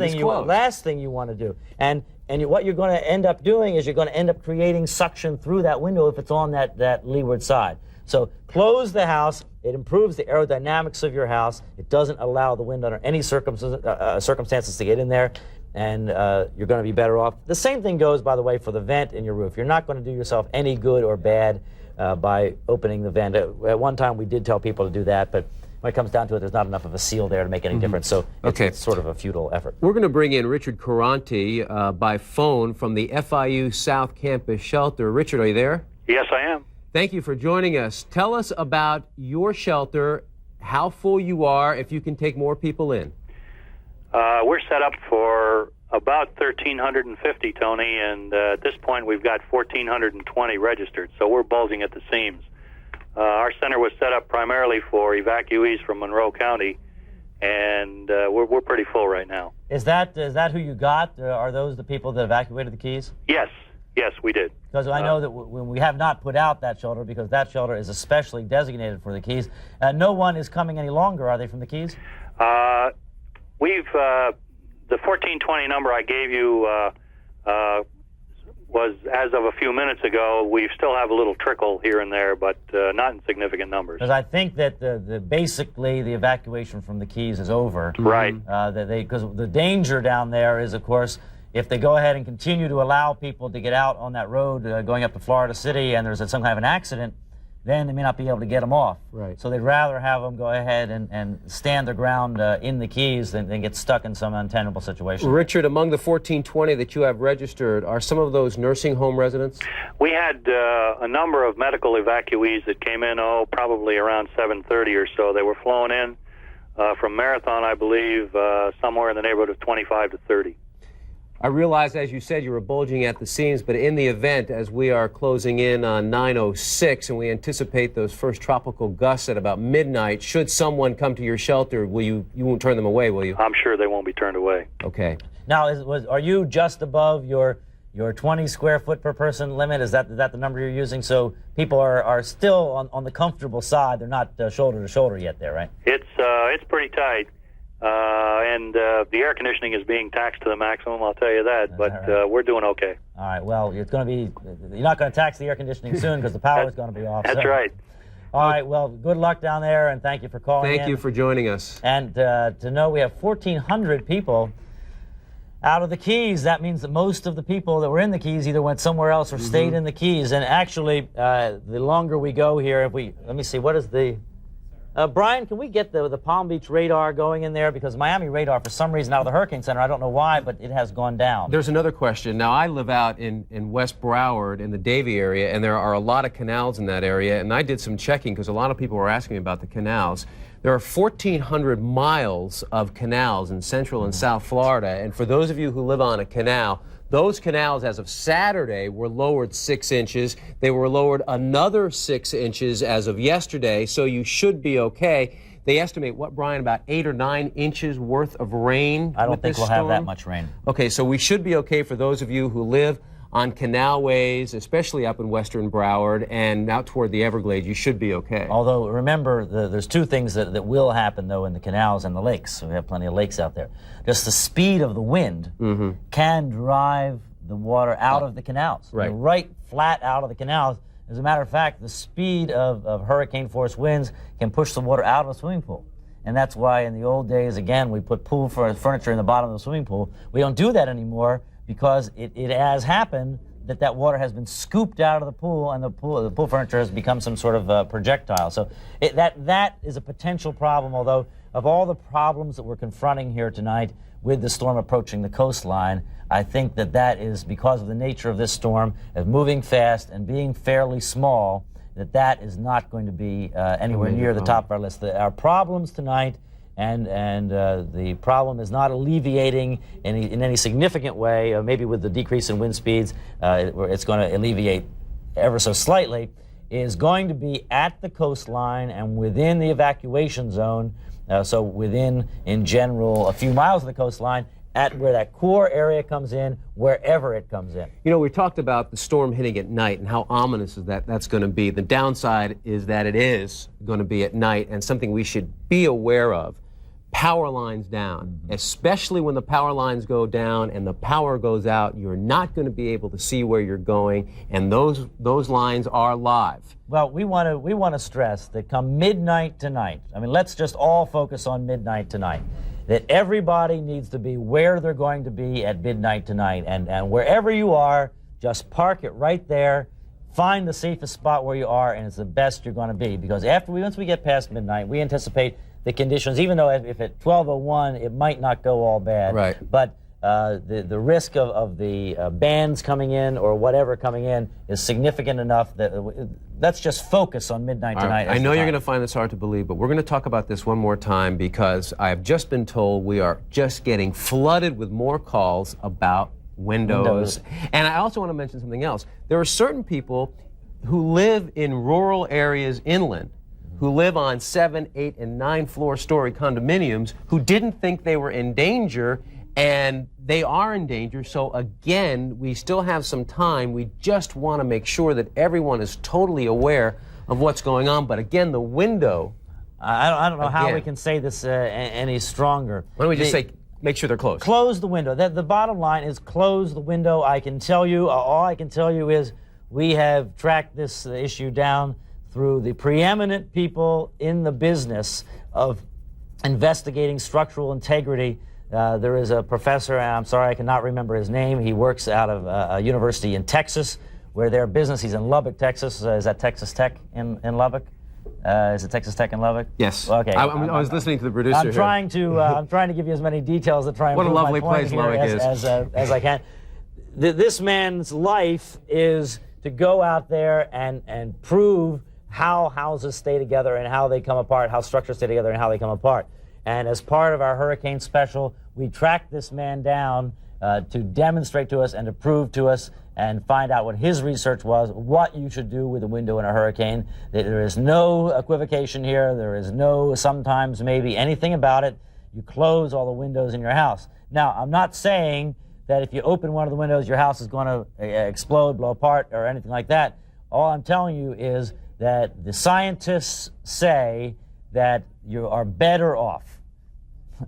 S6: thing you want to do. And what you're going to end up doing is you're going to end up creating suction through that window if it's on that leeward side. So close the house. It improves the aerodynamics of your house. It doesn't allow the wind under any circumstances to get in there, and you're going to be better off. The same thing goes, by the way, for the vent in your roof. You're not going to do yourself any good or bad by opening the vent. At one time, we did tell people to do that, but when it comes down to it, there's not enough of a seal there to make any difference, so it's sort of a futile effort.
S11: We're going to bring in Richard Caranti by phone from the FIU South Campus Shelter. Richard, are you there?
S20: Yes, I am.
S11: Thank you for joining us. Tell us about your shelter, how full you are, if you can take more people in.
S20: We're set up for about 1,350, Tony, and at this point we've got 1,420 registered, so we're bulging at the seams. Our center was set up primarily for evacuees from Monroe County, and we're pretty full right now.
S6: Is that who you got? Are those the people that evacuated the Keys?
S20: Yes, we did.
S6: Because I know that when we have not put out that shelter, because that shelter is especially designated for the Keys, no one is coming any longer, are they, from the Keys?
S20: We've, the 1420 number I gave you was as of a few minutes ago. We still have a little trickle here and there, but not in significant numbers.
S6: Because I think that basically the evacuation from the Keys is over.
S20: Right.
S6: Because the danger down there is, of course, if they go ahead and continue to allow people to get out on that road going up to Florida City and there's some kind of an accident, then they may not be able to get them off.
S11: Right.
S6: So they'd rather have them go ahead and stand their ground in the Keys than get stuck in some untenable situation.
S11: Richard, among the 1420 that you have registered, are some of those nursing home residents?
S20: We had a number of medical evacuees that came in, probably around 7:30 or so. They were flown in from Marathon, I believe, somewhere in the neighborhood of 25 to 30.
S11: I realize, as you said, you were bulging at the seams, but in the event, as we are closing in on 9:06 and we anticipate those first tropical gusts at about midnight, should someone come to your shelter, you won't turn them away, will you?
S20: I'm sure they won't be turned away.
S11: Okay.
S6: Now, are you just above your 20 square foot per person limit? Is that the number you're using? So people are still on the comfortable side. They're not shoulder to shoulder yet there, right?
S20: It's pretty tight. And the air conditioning is being taxed to the maximum, I'll tell you that, but we're doing okay.
S6: All right, well, you're not going to tax the air conditioning soon because the power is going to be off.
S20: That's right.
S6: All right, well, good luck down there, and thank you for calling in.
S11: Thank you for joining us.
S6: And to know we have 1,400 people out of the Keys, that means that most of the people that were in the Keys either went somewhere else or stayed in the Keys. And actually, the longer we go here, let me see, what is the... Brian, can we get the Palm Beach radar going in there? Because Miami radar, for some reason, out of the Hurricane Center, I don't know why, but it has gone down.
S11: There's another question. Now, I live out in West Broward in the Davie area, and there are a lot of canals in that area, and I did some checking because a lot of people were asking me about the canals. There are 1,400 miles of canals in Central and South Florida, and for those of you who live on a canal, those canals, as of Saturday, were lowered 6 inches. They were lowered another 6 inches as of yesterday, so you should be okay. They estimate, Brian, about 8 or 9 inches worth of rain.
S6: I don't think we'll have that much rain.
S11: Okay, so we should be okay for those of you who live on canalways, especially up in western Broward and out toward the Everglades. You should be okay.
S6: Although, remember, there's two things that will happen, though, in the canals and the lakes. So we have plenty of lakes out there. Just the speed of the wind can drive the water out of the canals.
S11: Right.
S6: Right flat out of the canals. As a matter of fact, the speed of hurricane-force winds can push the water out of a swimming pool. And that's why in the old days, again, we put pool furniture in the bottom of the swimming pool. We don't do that anymore because it has happened that water has been scooped out of the pool, and the pool furniture has become some sort of projectile. So that is a potential problem, although of all the problems that we're confronting here tonight with the storm approaching the coastline, I think that is because of the nature of this storm, of moving fast and being fairly small, that is not going to be anywhere near the top of our list. Our problems tonight, and the problem is not alleviating in any significant way, maybe with the decrease in wind speeds, it's going to alleviate ever so slightly, is going to be at the coastline and within the evacuation zone, so within, in general, a few miles of the coastline, at where that core area comes in, wherever it comes in.
S11: You know, we talked about the storm hitting at night and how ominous that's going to be. The downside is that it is going to be at night, and something we should be aware of. Power lines down, especially when the power lines go down and the power goes out, you're not going to be able to see where you're going, and those lines are live.
S6: Well, we want to stress that come midnight tonight, I mean, let's just all focus on midnight tonight, that everybody needs to be where they're going to be at midnight tonight, and wherever you are, just park it right there, find the safest spot where you are, and it's the best you're going to be, because once we get past midnight, we anticipate the conditions, even though if at 12:01 it might not go all bad,
S11: right.
S6: But the risk of the bands coming in or whatever coming in is significant enough that let's just focus on midnight tonight.
S11: I know you're going to find this hard to believe, but we're going to talk about this one more time because I have just been told we are just getting flooded with more calls about windows. And I also want to mention something else. There are certain people who live in rural areas inland who live on 7, 8, and 9 story condominiums who didn't think they were in danger, and they are in danger. So again, we still have some time. We just want to make sure that everyone is totally aware of what's going on. But again, the window...
S6: I don't know how we can say this any stronger.
S11: Why don't we just say make sure they're closed.
S6: Close the window. The bottom line is close the window. I can tell you, all I can tell you is we have tracked this issue down through the preeminent people in the business of investigating structural integrity. There is a professor, and I'm sorry I cannot remember his name. He works out of a university in Texas, where their business, he's in Lubbock, Texas. Is that Texas Tech in Lubbock? Is it Texas Tech in Lubbock?
S11: Yes.
S6: Okay.
S11: I was listening to the producer.
S6: I'm trying to give you as many details to try and
S11: what a
S6: prove
S11: lovely
S6: my point
S11: place
S6: here
S11: Lubbock
S6: as I can. This man's life is to go out there and prove how houses stay together and how they come apart, how structures stay together and how they come apart. And as part of our hurricane special, we tracked this man down to demonstrate to us and to prove to us and find out what his research was, what you should do with a window in a hurricane. There is no equivocation here. There is no sometimes, maybe, anything about it. You close all the windows in your house. Now, I'm not saying that if you open one of the windows, your house is going to explode, blow apart, or anything like that. All I'm telling you is that the scientists say that you are better off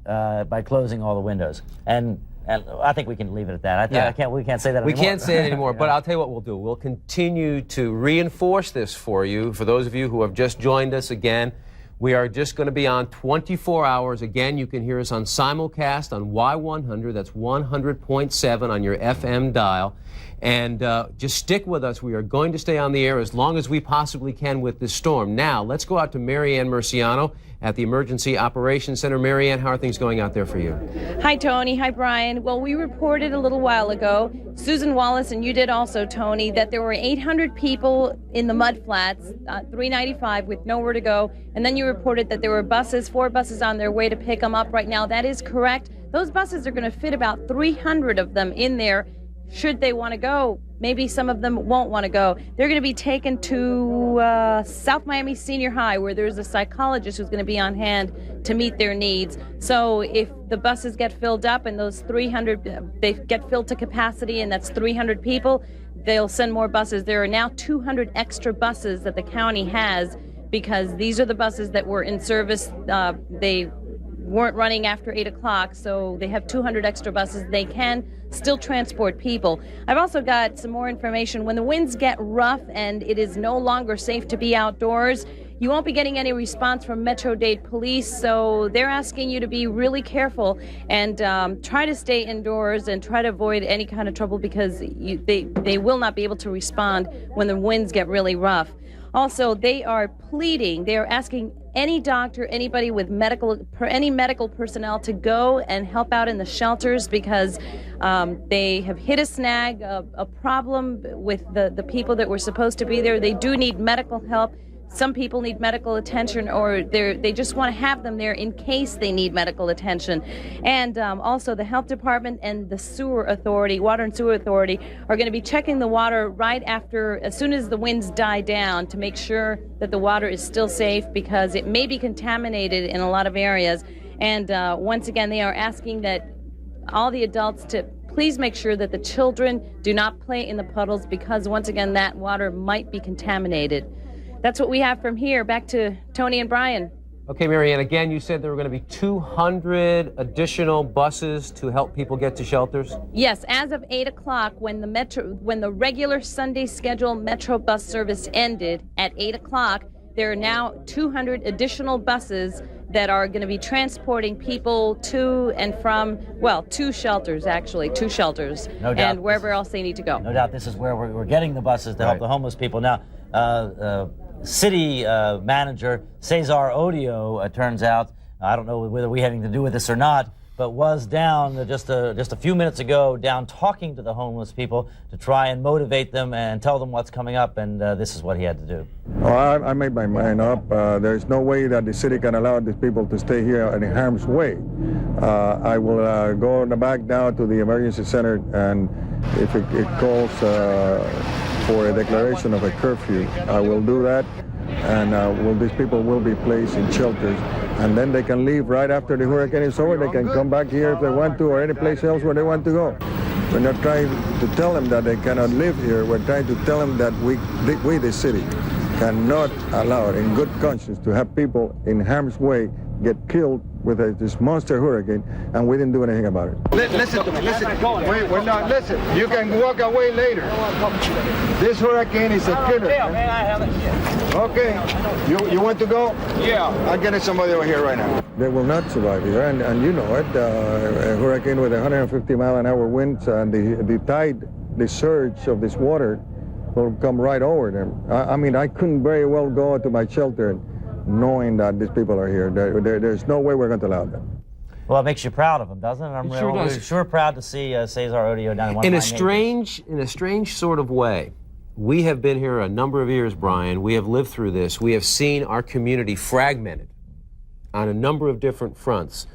S6: by closing all the windows. And I think we can leave it at that. We can't say that anymore.
S11: We can't say it anymore, but I'll tell you what we'll do. We'll continue to reinforce this for you. For those of you who have just joined us again, we are just going to be on 24 hours. Again, you can hear us on simulcast on Y100. That's 100.7 on your FM dial. And just stick with us. We are going to stay on the air as long as we possibly can with this storm. Now, let's go out to Marianne Murciano at the Emergency Operations Center. Marianne, how are things going out there for you?
S21: Hi, Tony. Hi, Brian. Well, we reported a little while ago, Susan Wallace, and you did also, Tony, that there were 800 people in the mud flats, 395, with nowhere to go. And then you reported that there were buses, 4 buses on their way to pick them up right now. That is correct. Those buses are going to fit about 300 of them in there. Should they want to go, maybe some of them won't want to go. They're going to be taken to South Miami Senior High, where there's a psychologist who's going to be on hand to meet their needs. So if the buses get filled up and those 300, they get filled to capacity, and that's 300 people, they'll send more buses. There are now 200 extra buses that the county has, because these are the buses that were in service. They weren't running after 8 o'clock, so they have 200 extra buses. They can still transport people. I've also got some more information. When the winds get rough and it is no longer safe to be outdoors, you won't be getting any response from Metro-Dade police, so they're asking you to be really careful and try to stay indoors and try to avoid any kind of trouble, because they will not be able to respond when the winds get really rough. Also, they are pleading, they are asking any doctor, anybody with any medical personnel to go and help out in the shelters, because they have hit a snag, a problem with the people that were supposed to be there. They do need medical help. Some people need medical attention, or they just want to have them there in case they need medical attention. And also the health department and the sewer authority, water and sewer authority, are going to be checking the water right after, as soon as the winds die down, to make sure that the water is still safe, because it may be contaminated in a lot of areas. And once again, they are asking that all the adults to please make sure that the children do not play in the puddles, because once again, that water might be contaminated. That's what we have from here. Back to Tony and Brian.
S11: Okay, Marianne, again, you said there were going to be 200 additional buses to help people get to shelters?
S21: Yes, as of 8 o'clock, when the regular Sunday scheduled Metro bus service ended at 8 o'clock, there are now 200 additional buses that are going to be transporting people to and from, well, 2 shelters, actually, 2 shelters,
S6: No doubt.
S21: and wherever else they need to go.
S6: No doubt this is where we're getting the buses to help the homeless people. Now, city manager Cesar Odio, turns out, I don't know whether we had anything to do with this or not, but was down just a few minutes ago, down talking to the homeless people to try and motivate them and tell them what's coming up, and this is what he had to do.
S22: Well, I made my mind up. There's no way that the city can allow these people to stay here in harm's way. I will go in the back now to the emergency center, and if it calls for a declaration of a curfew, I will do that, and these people will be placed in shelters, and then they can leave right after the hurricane is over. They can come back here if they want to, or any place else where they want to go. We're not trying to tell them that they cannot live here. We're trying to tell them that we, the city, cannot allow it in good conscience to have people in harm's way get killed with this monster hurricane, and we didn't do anything about it.
S9: Listen to me, listen. Wait, we're not, listen. You can walk away later. This hurricane is a killer. Okay, you want to go? Yeah. I'm getting somebody over here right now.
S22: They will not survive here, and you know it. A hurricane with 150-mile-an-hour winds and the tide, the surge of this water will come right over them. I mean, I couldn't very well go to my shelter knowing that these people are here. There's no way we're going to allow them.
S6: Well, it makes you proud of them, doesn't it?
S11: It sure does.
S6: We're sure proud to see Cesar Odio down in one
S11: In
S6: of
S11: a
S6: my
S11: strange sort of way. We have been here a number of years, Brian. We have lived through this. We have seen our community fragmented on a number of different fronts.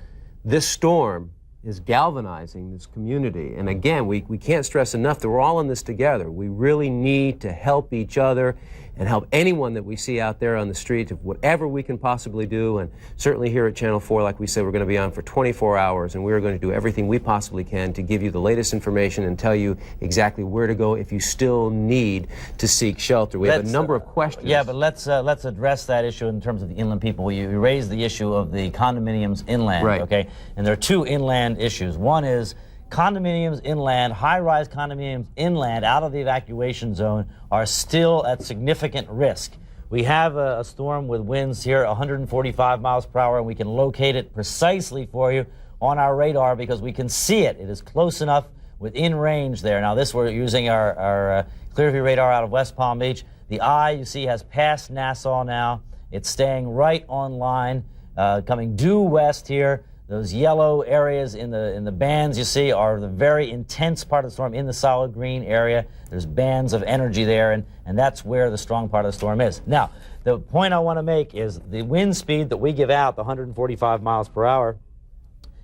S11: This storm is galvanizing this community. And again, we can't stress enough that we're all in this together. We really need to help each other and help anyone that we see out there on the street, whatever we can possibly do. And certainly here at Channel 4, like we said, we're going to be on for 24 hours, and we're going to do everything we possibly can to give you the latest information and tell you exactly where to go if you still need to seek shelter. We have a number of questions.
S6: Yeah, but let's address that issue in terms of the inland people. You raised the issue of the condominiums inland,
S11: right?
S6: Okay, and there are two inland issues. One is condominiums inland, high-rise condominiums inland out of the evacuation zone are still at significant risk. We have a storm with winds here 145 miles per hour, and we can locate it precisely for you on our radar because we can see it. It is close enough within range there. Now this, we're using our Clearview radar out of West Palm Beach. The eye, you see, has passed Nassau now. It's staying right on line, coming due west here. Those yellow areas in the bands you see are the very intense part of the storm in the solid green area. There's bands of energy there, and that's where the strong part of the storm is. Now, the point I want to make is the wind speed that we give out, the 145 miles per hour,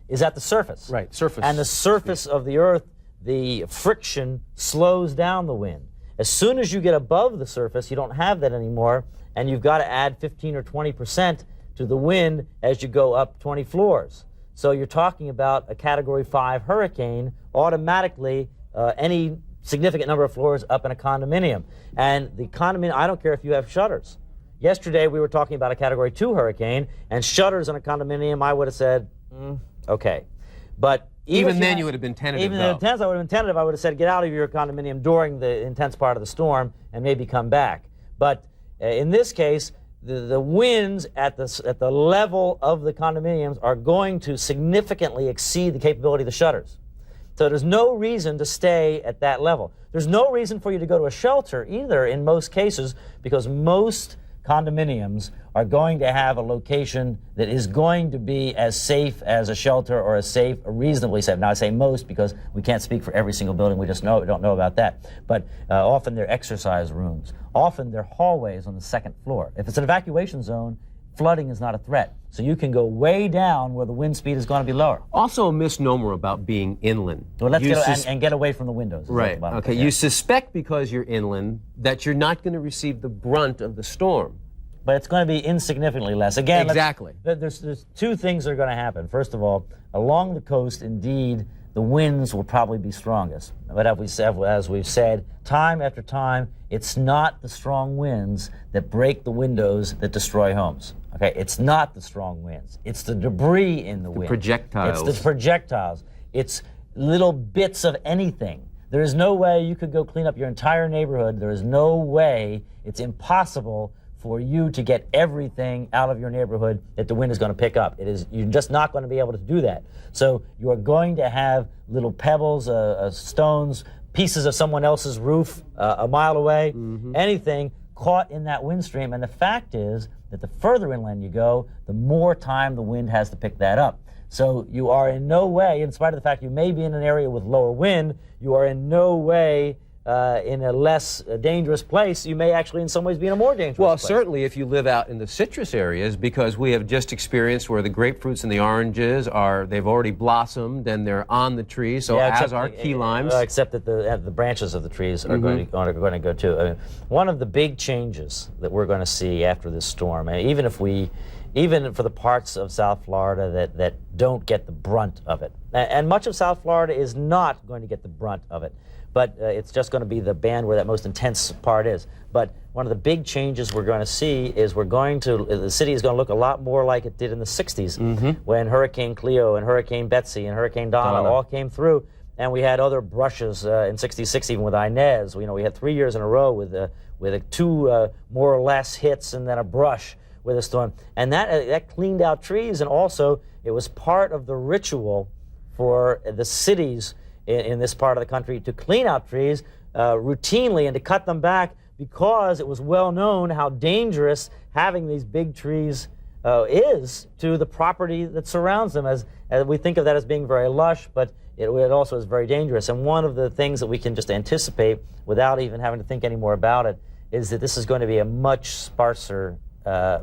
S6: is at the surface.
S11: Right, surface.
S6: And the surface of the earth, the friction slows down the wind. As soon as you get above the surface, you don't have that anymore, and you've got to add 15 or 20% to the wind as you go up 20 floors. So you're talking about a Category 5 hurricane, automatically any significant number of floors up in a condominium. And the condominium, I don't care if you have shutters. Yesterday we were talking about a Category 2 hurricane, and shutters in a condominium, I would have said, okay. But
S11: even then you would have been tentative.
S6: Even in intense, I would have been tentative. I would have said, get out of your condominium during the intense part of the storm and maybe come back. But in this case, the winds at the level of the condominiums are going to significantly exceed the capability of the shutters. So there's no reason to stay at that level. There's no reason for you to go to a shelter either in most cases, because most condominiums are going to have a location that is going to be as safe as a shelter or as safe, or reasonably safe. Now I say most because we can't speak for every single building. We just don't know about that. But often they're exercise rooms. Often they're hallways on the second floor. If it's an evacuation zone, flooding is not a threat. So you can go way down where the wind speed is going to be lower.
S11: Also a misnomer about being inland.
S6: Well, let's get away from the windows.
S11: Right. Okay. You suspect because you're inland that you're not going to receive the brunt of the storm.
S6: But it's going to be insignificantly less. Again,
S11: exactly.
S6: There's two things that are going to happen. First of all, along the coast, indeed, the winds will probably be strongest. But as we've said, time after time, it's not the strong winds that break the windows that destroy homes. Okay, it's not the strong winds. It's the debris in the wind.
S11: Projectiles.
S6: It's the projectiles. It's little bits of anything. There is no way you could go clean up your entire neighborhood. There is no way. It's impossible for you to get everything out of your neighborhood that the wind is going to pick up. You're just not going to be able to do that. So you're going to have little pebbles, stones, pieces of someone else's roof a mile away, anything caught in that wind stream. And the fact is that the further inland you go, the more time the wind has to pick that up. So you are in no way, in spite of the fact you may be in an area with lower wind, you are in no way in a less dangerous place. You may actually in some ways be in a more dangerous place.
S11: Well, certainly if you live out in the citrus areas, because we have just experienced where the grapefruits and the oranges they've already blossomed and they're on the trees, so as are key limes.
S6: Except that the branches of the trees are going to go too. I mean, one of the big changes that we're going to see after this storm, and even for the parts of South Florida that don't get the brunt of it, and much of South Florida is not going to get the brunt of it, but it's just going to be the band where that most intense part is. But one of the big changes we're going to see is the city is going to look a lot more like it did in the 60s when Hurricane Cleo and Hurricane Betsy and Hurricane Donna all came through. And we had other brushes in '66, even with Inez. We had 3 years in a row with two more or less hits and then a brush with a storm. And that cleaned out trees, and also it was part of the ritual for the cities in this part of the country to clean out trees routinely and to cut them back, because it was well known how dangerous having these big trees is to the property that surrounds them. As we think of that as being very lush, but it also is very dangerous. And one of the things that we can just anticipate without even having to think any more about it is that this is going to be a much sparser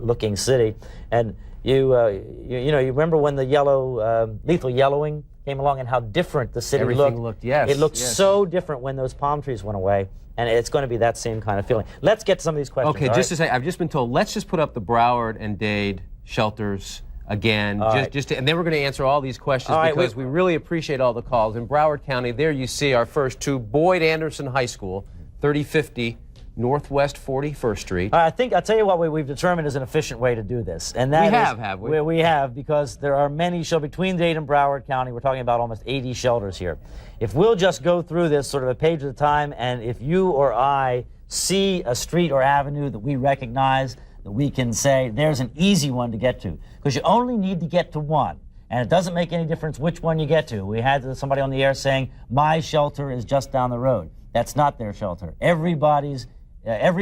S6: looking city. And you remember when the lethal yellowing came along and how different the city looked.
S11: Yes.
S6: It looked so different when those palm trees went away. And it's going to be that same kind of feeling. Let's get to some of these questions.
S11: Okay, to say, I've just been told, let's just put up the Broward and Dade shelters again, and then we're going to answer all these questions because we really appreciate all the calls. In Broward County, there you see our first two, Boyd Anderson High School, 3050 Northwest 41st Street.
S6: I'll tell you what we've determined is an efficient way to do this. And that
S11: have we?
S6: We have, because there are many shelters between Dade and Broward County. We're talking about almost 80 shelters here. If we'll just go through this sort of a page at a time, and if you or I see a street or avenue that we recognize, that we can say, there's an easy one to get to. Because you only need to get to one. And it doesn't make any difference which one you get to. We had somebody on the air saying, my shelter is just down the road. That's not their shelter. Every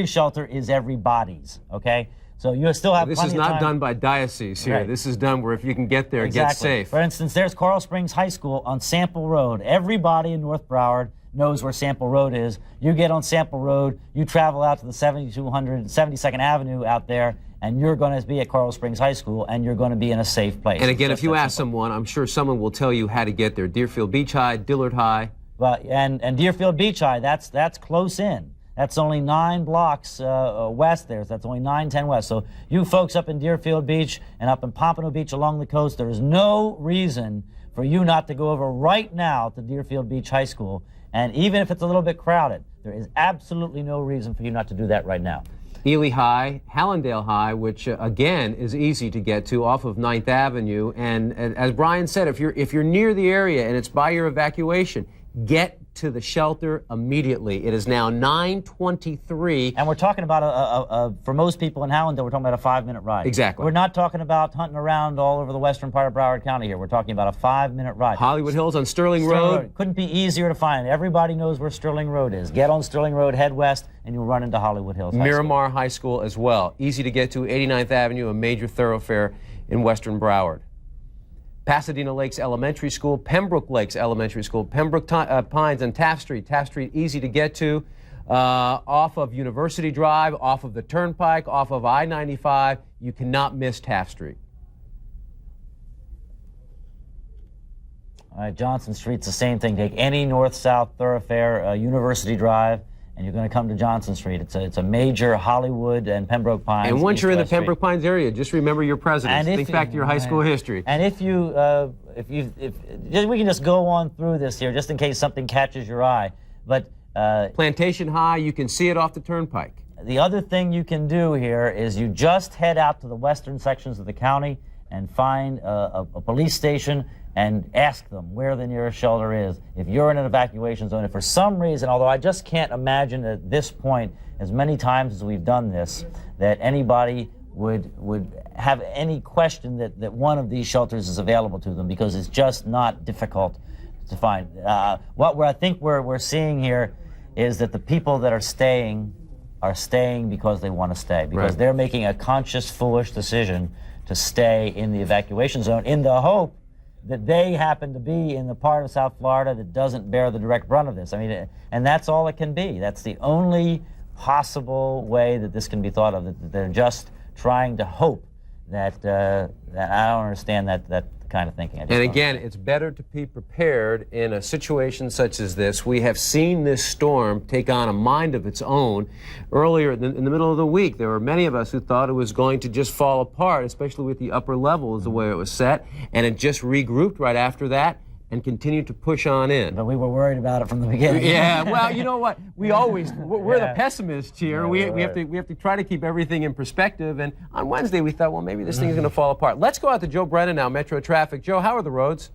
S6: shelter is everybody's, okay? So you still have
S11: this
S6: plenty
S11: is
S6: of
S11: not
S6: time.
S11: done by diocese here.
S6: Right.
S11: This is done where if you can get there,
S6: Exactly.
S11: get safe.
S6: For instance, there's Coral Springs High School on Sample Road. Everybody in North Broward knows where Sample Road is. You get on Sample Road, you travel out to the 72second Avenue out there, and you're going to be at Coral Springs High School, and you're going to be in a safe place.
S11: And again, if you ask someone, I'm sure someone will tell you how to get there. Deerfield Beach High, Dillard High.
S6: Well, and Deerfield Beach High, that's close in. That's only 9 blocks west there. So that's only 910 west. So you folks up in Deerfield Beach and up in Pompano Beach along the coast, there is no reason for you not to go over right now to Deerfield Beach High School. And even if it's a little bit crowded, there is absolutely no reason for you not to do that right now.
S11: Ely High, Hallandale High, which again is easy to get to off of 9th Avenue. And as Brian said, if you're near the area and it's by your evacuation, get to the shelter immediately. It is now 9:23.
S6: And we're talking about, for most people in Hallandale, we're talking about a 5-minute ride.
S11: Exactly.
S6: We're not talking about hunting around all over the western part of Broward County here. We're talking about a 5-minute ride.
S11: Hollywood Hills on Sterling Road.
S6: Couldn't be easier to find. Everybody knows where Sterling Road is. Get on Sterling Road, head west, and you'll run into Hollywood Hills
S11: Miramar High School as well. Easy to get to, 89th Avenue, a major thoroughfare in western Broward. Pasadena Lakes Elementary School, Pembroke Lakes Elementary School, Pembroke Pines and Taft Street. Taft Street, easy to get to, off of University Drive, off of the Turnpike, off of I-95. You cannot miss Taft Street.
S6: All right, Johnson Street's the same thing. Take any north-south thoroughfare, University Drive, and you're going to come to Johnson Street. It's a major Hollywood and Pembroke Pines.
S11: And once you're in the
S6: Street.
S11: Pembroke Pines area, just remember your presidents. Think back to your high school history.
S6: And if we can just go on through this here, just in case something catches your eye. But
S11: Plantation High, you can see it off the Turnpike.
S6: The other thing you can do here is you just head out to the western sections of the county and find a police station and ask them where the nearest shelter is. If you're in an evacuation zone, if for some reason, although I just can't imagine at this point, as many times as we've done this, that anybody would have any question that one of these shelters is available to them, because it's just not difficult to find. What I think we're seeing here is that the people that are staying because they want to stay, because they're making a conscious, foolish decision to stay in the evacuation zone in the hope that they happen to be in the part of South Florida that doesn't bear the direct brunt of this. I mean, and that's all it can be. That's the only possible way that this can be thought of, that they're just trying to hope that I don't understand that kind of thinking.
S11: And again, it's better to be prepared in a situation such as this. We have seen this storm take on a mind of its own. Earlier in the middle of the week, there were many of us who thought it was going to just fall apart, especially with the upper levels, the way it was set, and it just regrouped right after that. and continue to push on in.
S6: But we were worried about it from the beginning.
S11: Yeah, well, you know what? We're the pessimists here.
S6: Yeah,
S11: we have to try to keep everything in perspective. And on Wednesday, we thought, well, maybe this thing is going to fall apart. Let's go out to Joe Brennan now, Metro Traffic. Joe, how are the roads?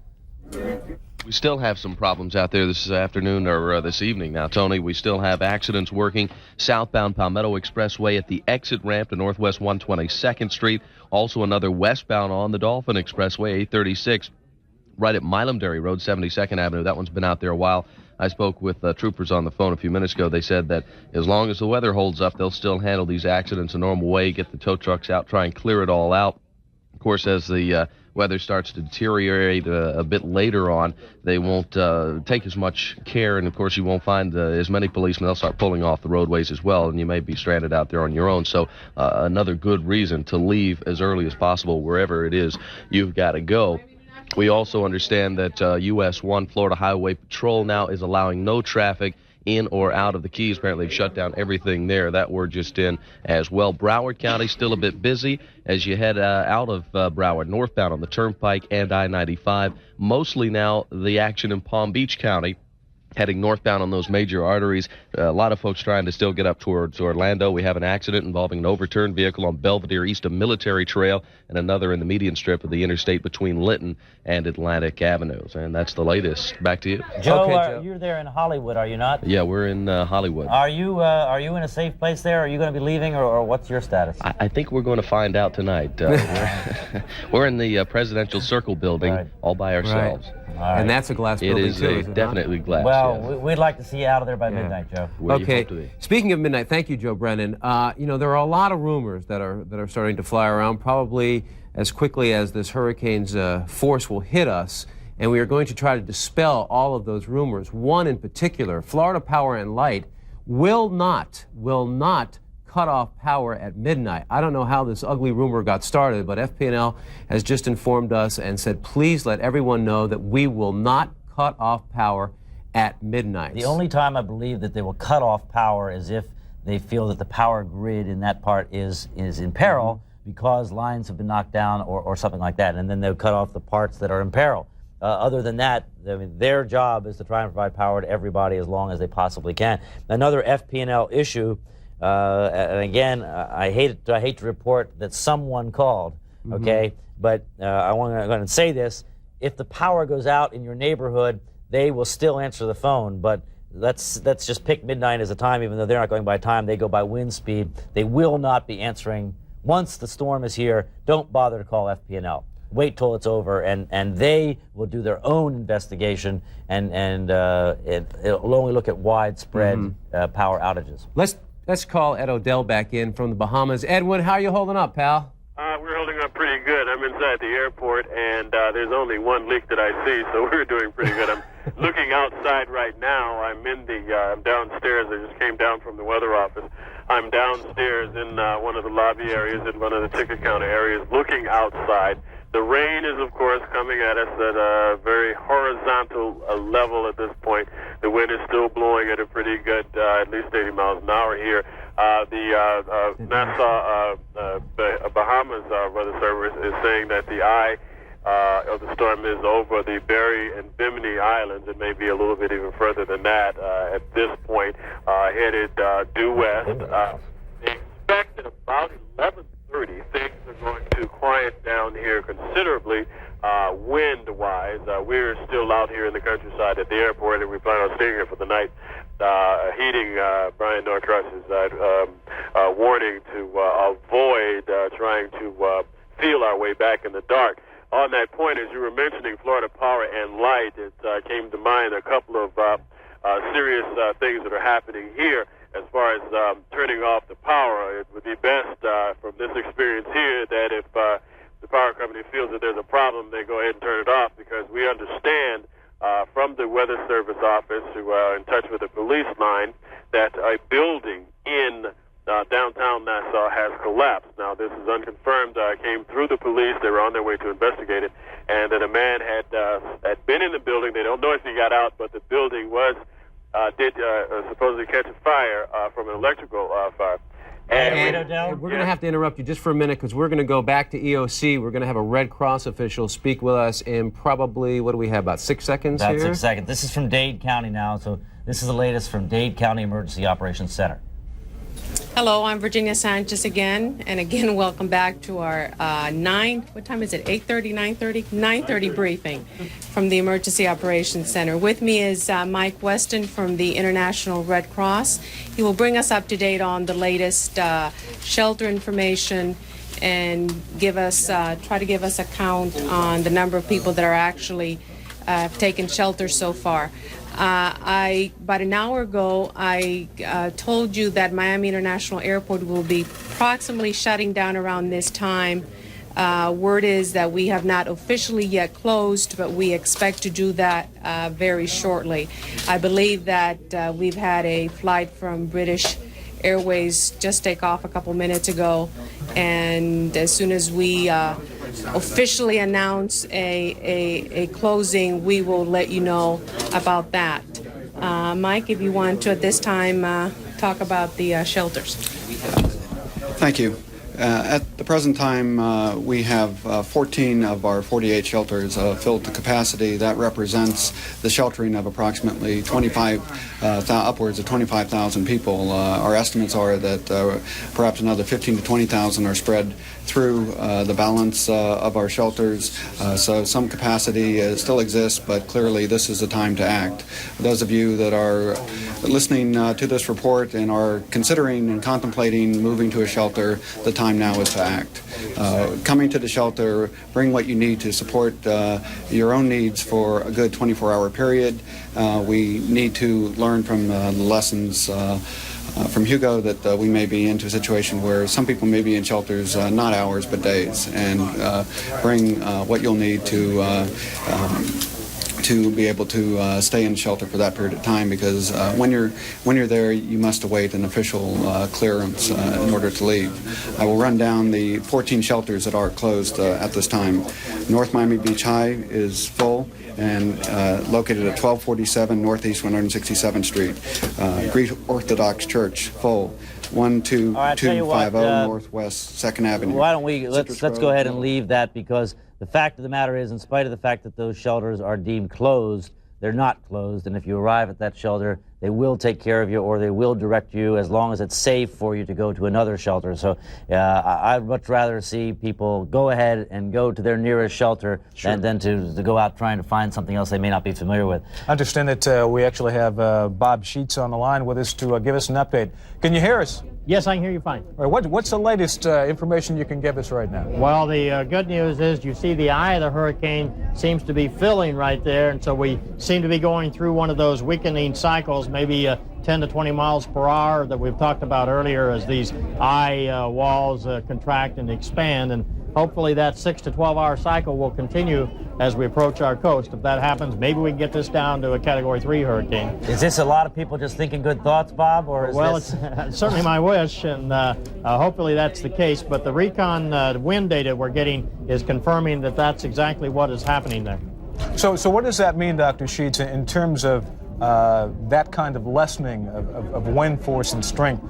S2: We still have some problems out there this afternoon or this evening now, Tony. We still have accidents working southbound Palmetto Expressway at the exit ramp to Northwest 122nd Street. Also another westbound on the Dolphin Expressway, 836, right at Milamdary Road, 72nd Avenue. That one's been out there a while. I spoke with troopers on the phone a few minutes ago. They said that as long as the weather holds up, they'll still handle these accidents a normal way, get the tow trucks out, try and clear it all out. Of course, as the weather starts to deteriorate a bit later on, they won't take as much care, and of course you won't find as many policemen. They'll start pulling off the roadways as well, and you may be stranded out there on your own. So another good reason to leave as early as possible wherever it is you've got to go. We also understand that US 1 Florida Highway Patrol now is allowing no traffic in or out of the Keys. Apparently they've shut down everything there. That word just in as well. Broward County still a bit busy as you head out of Broward, northbound on the Turnpike and I-95. Mostly now the action in Palm Beach County, heading northbound on those major arteries. A lot of folks trying to still get up towards Orlando. We have an accident involving an overturned vehicle on Belvedere east of Military Trail and another in the median strip of the interstate between Linton and Atlantic Avenues. And that's the latest. Back to you.
S6: Joe, Joe. You're there in Hollywood, are you not?
S2: Yeah, we're in Hollywood.
S6: Are you in a safe place there? Are you going to be leaving, or what's your status?
S2: I think we're going to find out tonight. We're in the Presidential Circle building all by ourselves.
S11: Right. Right. And that's a glass building,
S2: too. It is definitely glass.
S6: Well, we'd like to see you out of there by midnight, Joe.
S11: Okay. Speaking of midnight, thank you, Joe Brennan. There are a lot of rumors that are starting to fly around, probably as quickly as this hurricane's force will hit us, and we are going to try to dispel all of those rumors. One in particular, Florida Power and Light will not cut off power at midnight. I don't know how this ugly rumor got started, but FP&L has just informed us and said, please let everyone know that we will not cut off power at midnight.
S6: The only time I believe that they will cut off power is if they feel that the power grid in that part is in peril because lines have been knocked down or something like that, and then they'll cut off the parts that are in peril. Other than that, I mean, their job is to try and provide power to everybody as long as they possibly can. Another FP&L issue, and again, I hate to report that someone called, okay? But I'm going to say this. If the power goes out in your neighborhood, they will still answer the phone, but let's just pick midnight as a time, even though they're not going by time, they go by wind speed. They will not be answering. Once the storm is here, don't bother to call FP&L. Wait till it's over, and they will do their own investigation, and it'll only look at widespread power outages.
S11: Let's call Ed Odell back in from the Bahamas. Edwin, how are you holding up, pal?
S5: We're holding up pretty good. I'm inside the airport, and there's only one leak that I see, so we're doing pretty good. I'm looking outside right now. I'm downstairs. I just came down from the weather office. I'm downstairs in one of the lobby areas, in one of the ticket counter areas, looking outside. The rain is, of course, coming at us at a very horizontal level at this point. The wind is still blowing at a pretty good, at least 80 miles an hour here. The Nassau, Bahamas Weather Service is saying that the eye of the storm is over the Berry and Bimini Islands. It may be a little bit even further than that at this point, headed due west. They expect at about 11:30 things are going to quiet down here considerably wind-wise. We're still out here in the countryside at the airport, and we plan on staying here for the night. Heeding Brian Norcross's warning to avoid trying to feel our way back in the dark. On that point, as you were mentioning Florida Power and Light, it came to mind a couple of serious things that are happening here. As far as turning off the power, it would be best from this experience here that if the power company feels that there's a problem, they go ahead and turn it off, because we understand from the Weather Service office, who are in touch with the police line, that a building in downtown Nassau has collapsed. Now, this is unconfirmed. Came through the police. They were on their way to investigate it, and that a man had been in the building. They don't know if he got out, but the building did supposedly catch a fire from an electrical fire.
S6: And
S11: we're going to have to interrupt you just for a minute because we're going to go back to EOC. We're going to have a Red Cross official speak with us in probably, what do we have, about 6 seconds
S6: about
S11: here?
S6: 6 seconds. This is from Dade County now, so this is the latest from Dade County Emergency Operations Center.
S7: Hello, I'm Virginia Sanchez again, and again, welcome back to our 9:30 briefing from the Emergency Operations Center. With me is Mike Weston from the International Red Cross. He will bring us up to date on the latest shelter information and try to give us a count on the number of people that are actually have taken shelter so far. About an hour ago, I told you that Miami International Airport will be approximately shutting down around this time. Word is that we have not officially yet closed, but we expect to do that very shortly. I believe that we've had a flight from British Airways just take off a couple minutes ago, and as soon as we officially announce a closing, we will let you know about that. Mike, if you want to at this time talk about the shelters.
S3: Thank you. At the present time, we have 14 of our 48 shelters filled to capacity. That represents the sheltering of approximately upwards of 25,000 people. Our estimates are that perhaps another 15 to 20,000 are spread through the balance of our shelters. So some capacity still exists, but clearly this is the time to act. Those of you that are listening to this report and are considering and contemplating moving to a shelter, the time now is to act. Coming to the shelter, bring what you need to support your own needs for a good 24-hour period. We need to learn from the lessons from Hugo that we may be into a situation where some people may be in shelters not hours but days, and bring what you'll need to be able to stay in shelter for that period of time, because when you're there, you must await an official clearance in order to leave. I will run down the 14 shelters that are closed at this time. North Miami Beach High is full and located at 1247 Northeast 167th Street. Greek Orthodox Church, full. 12250 Northwest 2nd Avenue.
S6: Why don't we let's go ahead and leave that, because the fact of the matter is, in spite of the fact that those shelters are deemed closed, they're not closed, and if you arrive at that shelter, they will take care of you, or they will direct you as long as it's safe for you to go to another shelter. So I'd much rather see people go ahead and go to their nearest shelter than to go out trying to find something else they may not be familiar with.
S4: I understand that we actually have Bob Sheets on the line with us to give us an update. Can you hear us?
S19: Yes, I can hear you fine.
S4: All right, what's the latest information you can give us right now?
S19: Well, the good news is you see the eye of the hurricane seems to be filling right there, and so we seem to be going through one of those weakening cycles, maybe 10 to 20 miles per hour that we've talked about earlier as these eye walls contract and expand, and hopefully that 6 to 12 hour cycle will continue as we approach our coast. If that happens, maybe we can get this down to a Category 3 hurricane.
S6: Is this a lot of people just thinking good thoughts, Bob, or is
S19: well,
S6: this...
S19: it's certainly my wish, and hopefully that's the case, but the recon wind data we're getting is confirming that that's exactly what is happening there.
S4: So what does that mean, Dr. Sheets, in terms of that kind of lessening of wind force and strength?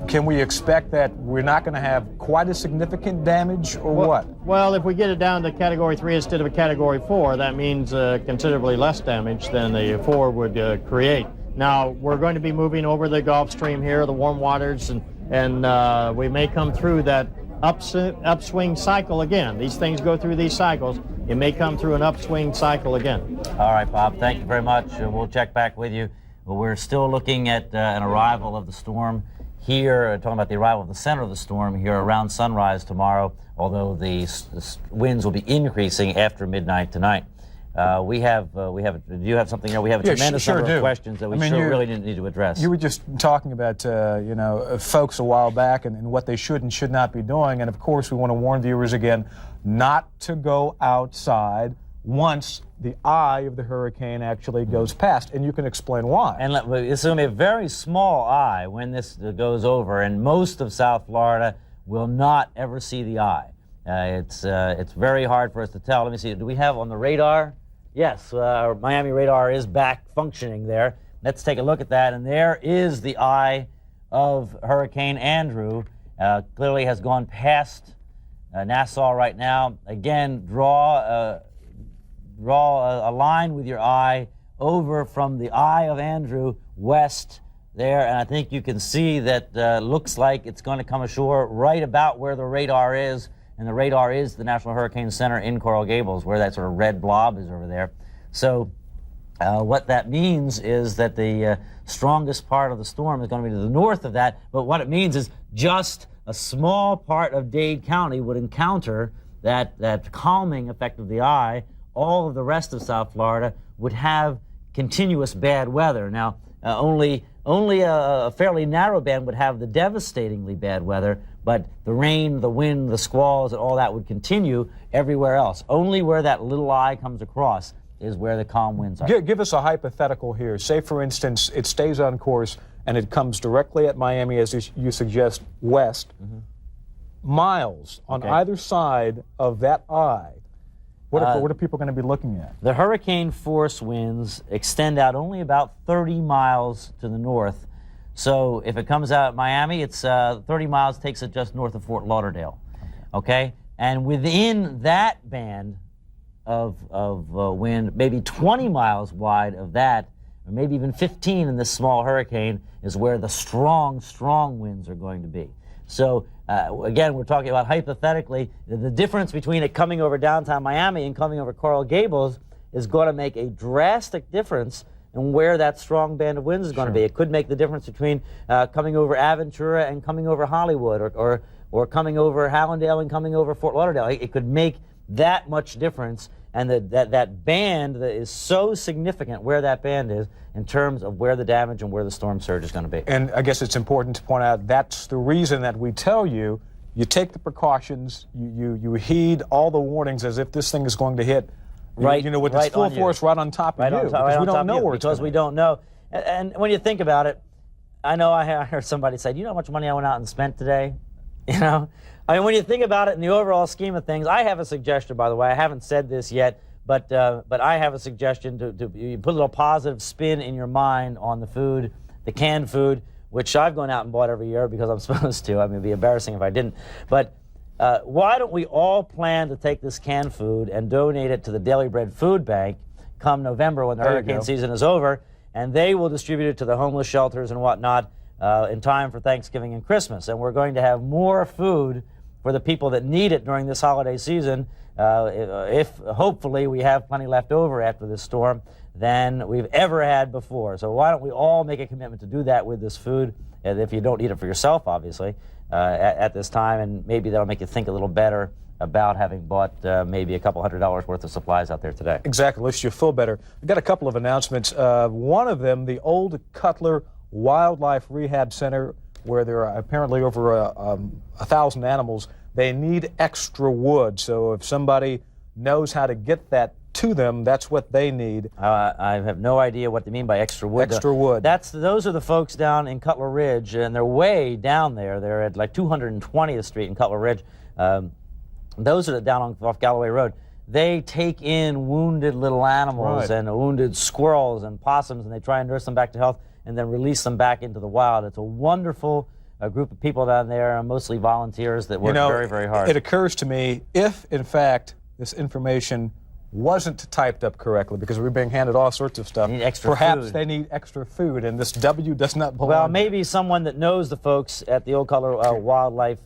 S4: Can we expect that we're not going to have quite as significant damage, or what?
S19: Well, if we get it down to Category 3 instead of a Category 4, that means considerably less damage than the 4 would create. Now, we're going to be moving over the Gulf Stream here, the warm waters, and we may come through that upswing cycle again. These things go through these cycles. It may come through an upswing cycle again.
S6: All right, Bob, thank you very much. We'll check back with you. We're still looking at an arrival of the storm here, talking about the arrival of the center of the storm here around sunrise tomorrow, although the winds will be increasing after midnight tonight. Do you have something here? We have a tremendous number of questions that we really need to address.
S4: You were just talking about, folks a while back and what they should and should not be doing. And, of course, we want to warn viewers again not to go outside once the eye of the hurricane actually goes past. And you can explain why.
S6: And it's going to be a very small eye when this goes over, and most of South Florida will not ever see the eye. It's very hard for us to tell. Let me see. Do we have on the radar? Yes, our Miami radar is back functioning there. Let's take a look at that, and there is the eye of Hurricane Andrew. Clearly has gone past Nassau right now. Again, draw a line with your eye over from the eye of Andrew west there, and I think you can see that looks like it's going to come ashore right about where the radar is, and the radar is the National Hurricane Center in Coral Gables, where that sort of red blob is over there. So what that means is that the strongest part of the storm is going to be to the north of that, but what it means is just a small part of Dade County would encounter that calming effect of the eye. All of the rest of South Florida would have continuous bad weather. Now, only a fairly narrow band would have the devastatingly bad weather, but the rain, the wind, the squalls, and all that would continue everywhere else. Only where that little eye comes across is where the calm winds are.
S4: Give us a hypothetical here. Say, for instance, it stays on course and it comes directly at Miami, as you suggest, west. Mm-hmm. Miles on either side of that eye. What are people going to be looking at?
S6: The hurricane force winds extend out only about 30 miles to the north. So if it comes out at Miami, it's 30 miles, takes it just north of Fort Lauderdale. Okay? And within that band of wind, maybe 20 miles wide of that, or maybe even 15 in this small hurricane, is where the strong, strong winds are going to be. So, again, we're talking about hypothetically, the difference between it coming over downtown Miami and coming over Coral Gables is going to make a drastic difference in where that strong band of winds is going to be. It could make the difference between coming over Aventura and coming over Hollywood, or coming over Hallandale and coming over Fort Lauderdale. It could make that much difference, and that band that is so significant, where that band is, in terms of where the damage and where the storm surge is going to be.
S4: And I guess it's important to point out that's the reason that we tell you, you take the precautions, you heed all the warnings as if this thing is going to hit,
S6: right,
S4: with its full force right on top of you. Because we don't know where it's going to be.
S6: We don't know. And when you think about it, I know I heard somebody say, "Do you know how much money I went out and spent today?" You know? I mean, when you think about it in the overall scheme of things, I have a suggestion, by the way. I haven't said this yet, but I have a suggestion to you put a little positive spin in your mind on the food, the canned food, which I've gone out and bought every year because I'm supposed to. I mean, it'd be embarrassing if I didn't. But why don't we all plan to take this canned food and donate it to the Daily Bread Food Bank come November when the hurricane season is over, and they will distribute it to the homeless shelters and whatnot in time for Thanksgiving and Christmas. And we're going to have more food for the people that need it during this holiday season, if hopefully we have plenty left over after this storm, than we've ever had before. So why don't we all make a commitment to do that with this food, if you don't eat it for yourself, obviously, at this time, and maybe that'll make you think a little better about having bought maybe a couple $100 worth of supplies out there today.
S4: Exactly, at least you feel better. We've got a couple of announcements. One of them, the Old Cutler Wildlife Rehab Center, where there are apparently over 1,000 animals. They need extra wood, so if somebody knows how to get that to them, that's what they need.
S6: I have no idea what they mean by extra wood.
S4: Extra wood.
S6: Those are the folks down in Cutler Ridge, and they're way down there. They're at like 220th Street in Cutler Ridge. Those are down off Galloway Road. They take in wounded little animals and wounded squirrels and possums, and they try and nurse them back to health and then release them back into the wild. It's a wonderful group of people down there, mostly volunteers that work very, very hard.
S4: It occurs to me, if in fact this information wasn't typed up correctly, because we're being handed all sorts of stuff, perhaps they need extra food, and this W does not belong.
S6: Well, maybe someone that knows the folks at the Old Cutler Wildlife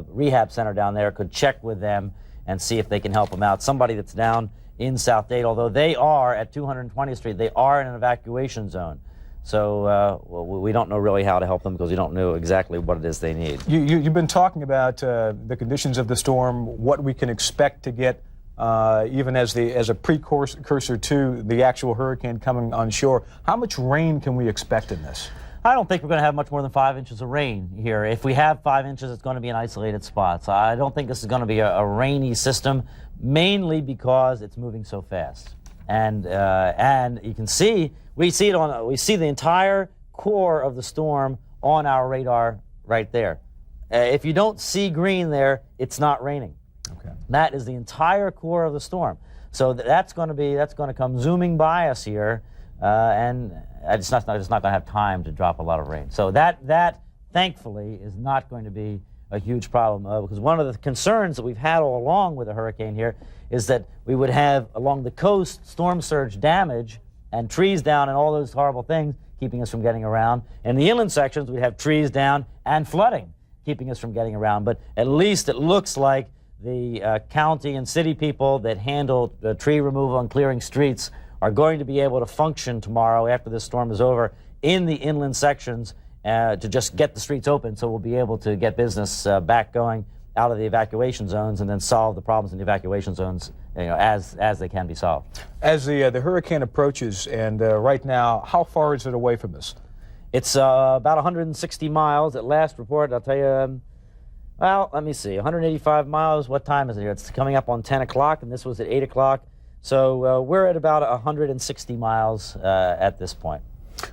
S6: Rehab Center down there could check with them and see if they can help them out. Somebody that's down in South Dade, although they are at 220th Street, they are in an evacuation zone. So we don't know really how to help them because we don't know exactly what it is they need.
S4: You've been talking about the conditions of the storm, what we can expect to get even as a precursor to the actual hurricane coming on shore. How much rain can we expect in this?
S6: I don't think we're going to have much more than 5 inches of rain here. If we have 5 inches, it's going to be in isolated spots. I don't think this is going to be a rainy system, mainly because it's moving so fast. And you can see, we see the entire core of the storm on our radar right there. If you don't see green there, it's not raining. Okay. That is the entire core of the storm. So that's going to come zooming by us here and it's not going to have time to drop a lot of rain. So that thankfully is not going to be a huge problem, because one of the concerns that we've had all along with a hurricane here is that we would have along the coast storm surge damage and trees down and all those horrible things keeping us from getting around. In the inland sections, we'd have trees down and flooding keeping us from getting around. But at least it looks like the county and city people that handle the tree removal and clearing streets are going to be able to function tomorrow after this storm is over in the inland sections to just get the streets open, so we'll be able to get business back going out of the evacuation zones and then solve the problems in the evacuation zones, as they can be solved.
S4: As the hurricane approaches, and right now, how far is it away from us?
S6: It's about 160 miles at last report. I'll tell you, well, let me see, 185 miles. What time is it here? It's coming up on 10 o'clock, and this was at 8 o'clock. So we're at about 160 miles at this point.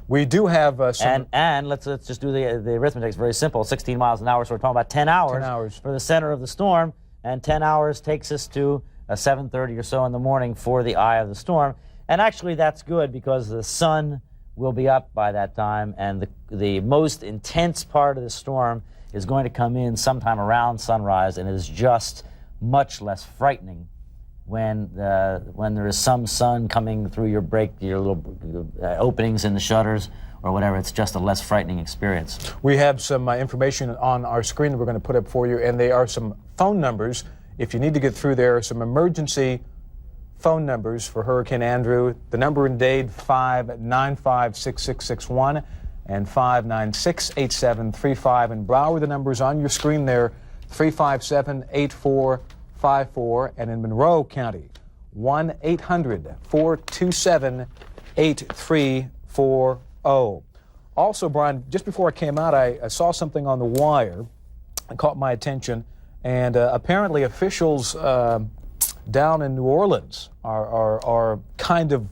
S4: We do have some...
S6: And let's just do the arithmetic. It's very simple. 16 miles an hour, so we're talking about 10 hours.
S4: 10 hours.
S6: For the center of the storm, and 10 hours takes us to 7:30 or so in the morning for the eye of the storm. And actually that's good because the sun will be up by that time, and the most intense part of the storm is going to come in sometime around sunrise, and it is just much less frightening when there is some sun coming through your little openings in the shutters or whatever. It's just a less frightening experience.
S4: We have some information on our screen that we're going to put up for you, and they are some phone numbers. If you need to get through there, some emergency phone numbers for Hurricane Andrew. The number in Dade, 595-6661 and 596-8735. In Broward, the number's on your screen there, 357-8454. And in Monroe County, 1-800-427-8340. Also, Brian, just before I came out, I saw something on the wire that caught my attention, and apparently officials down in New Orleans are kind of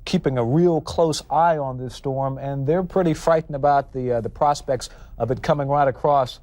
S4: keeping a real close eye on this storm, and they're pretty frightened about the prospects of it coming right across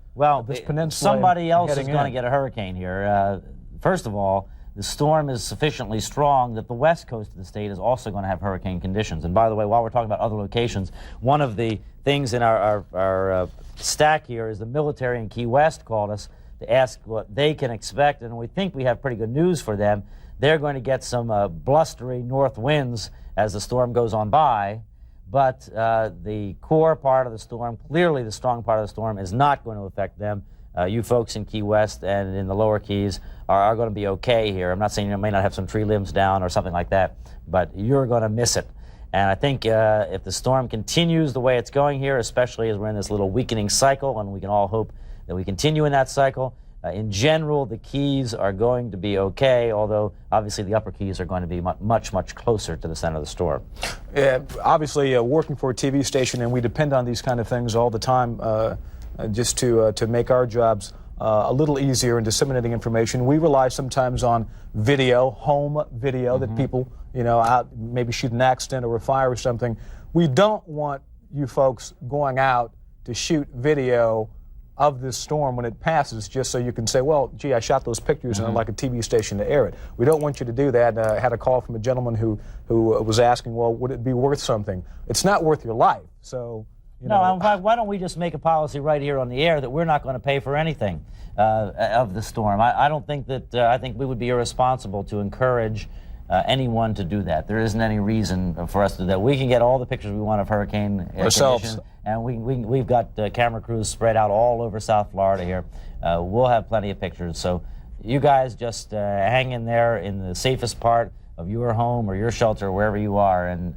S4: this peninsula.
S6: Somebody else is going to get a hurricane here. First of all, the storm is sufficiently strong that the west coast of the state is also going to have hurricane conditions. And by the way, while we're talking about other locations, one of the things in our stack here is the military in Key West called us to ask what they can expect, and we think we have pretty good news for them. They're going to get some blustery north winds as the storm goes on by, but the core part of the storm, clearly the strong part of the storm, is not going to affect them. You folks in Key West and in the lower Keys are going to be okay here. I'm not saying you may not have some tree limbs down or something like that, but you're going to miss it. And I think if the storm continues the way it's going here, especially as we're in this little weakening cycle, and we can all hope that we continue in that cycle, in general, the Keys are going to be okay, although obviously the upper Keys are going to be much, much closer to the center of the storm.
S4: Obviously, working for a TV station, and we depend on these kind of things all the time just to make our jobs a little easier in disseminating information. We rely sometimes on video, home video, that people, out maybe shoot an accident or a fire or something. We don't want you folks going out to shoot video of this storm when it passes, just so you can say, well, gee, I shot those pictures and I'd like a TV station to air it. We don't want you to do that. I had a call from a gentleman who was asking, well, would it be worth something? It's not worth your life, so...
S6: No, in fact, why don't we just make a policy right here on the air that we're not going to pay for anything of the storm? I don't think that, I think we would be irresponsible to encourage anyone to do that. There isn't any reason for us to do that. We can get all the pictures we want of hurricane conditions, and we've got camera crews spread out all over South Florida here. We'll have plenty of pictures. So you guys just hang in there in the safest part of your home or your shelter, wherever you are, and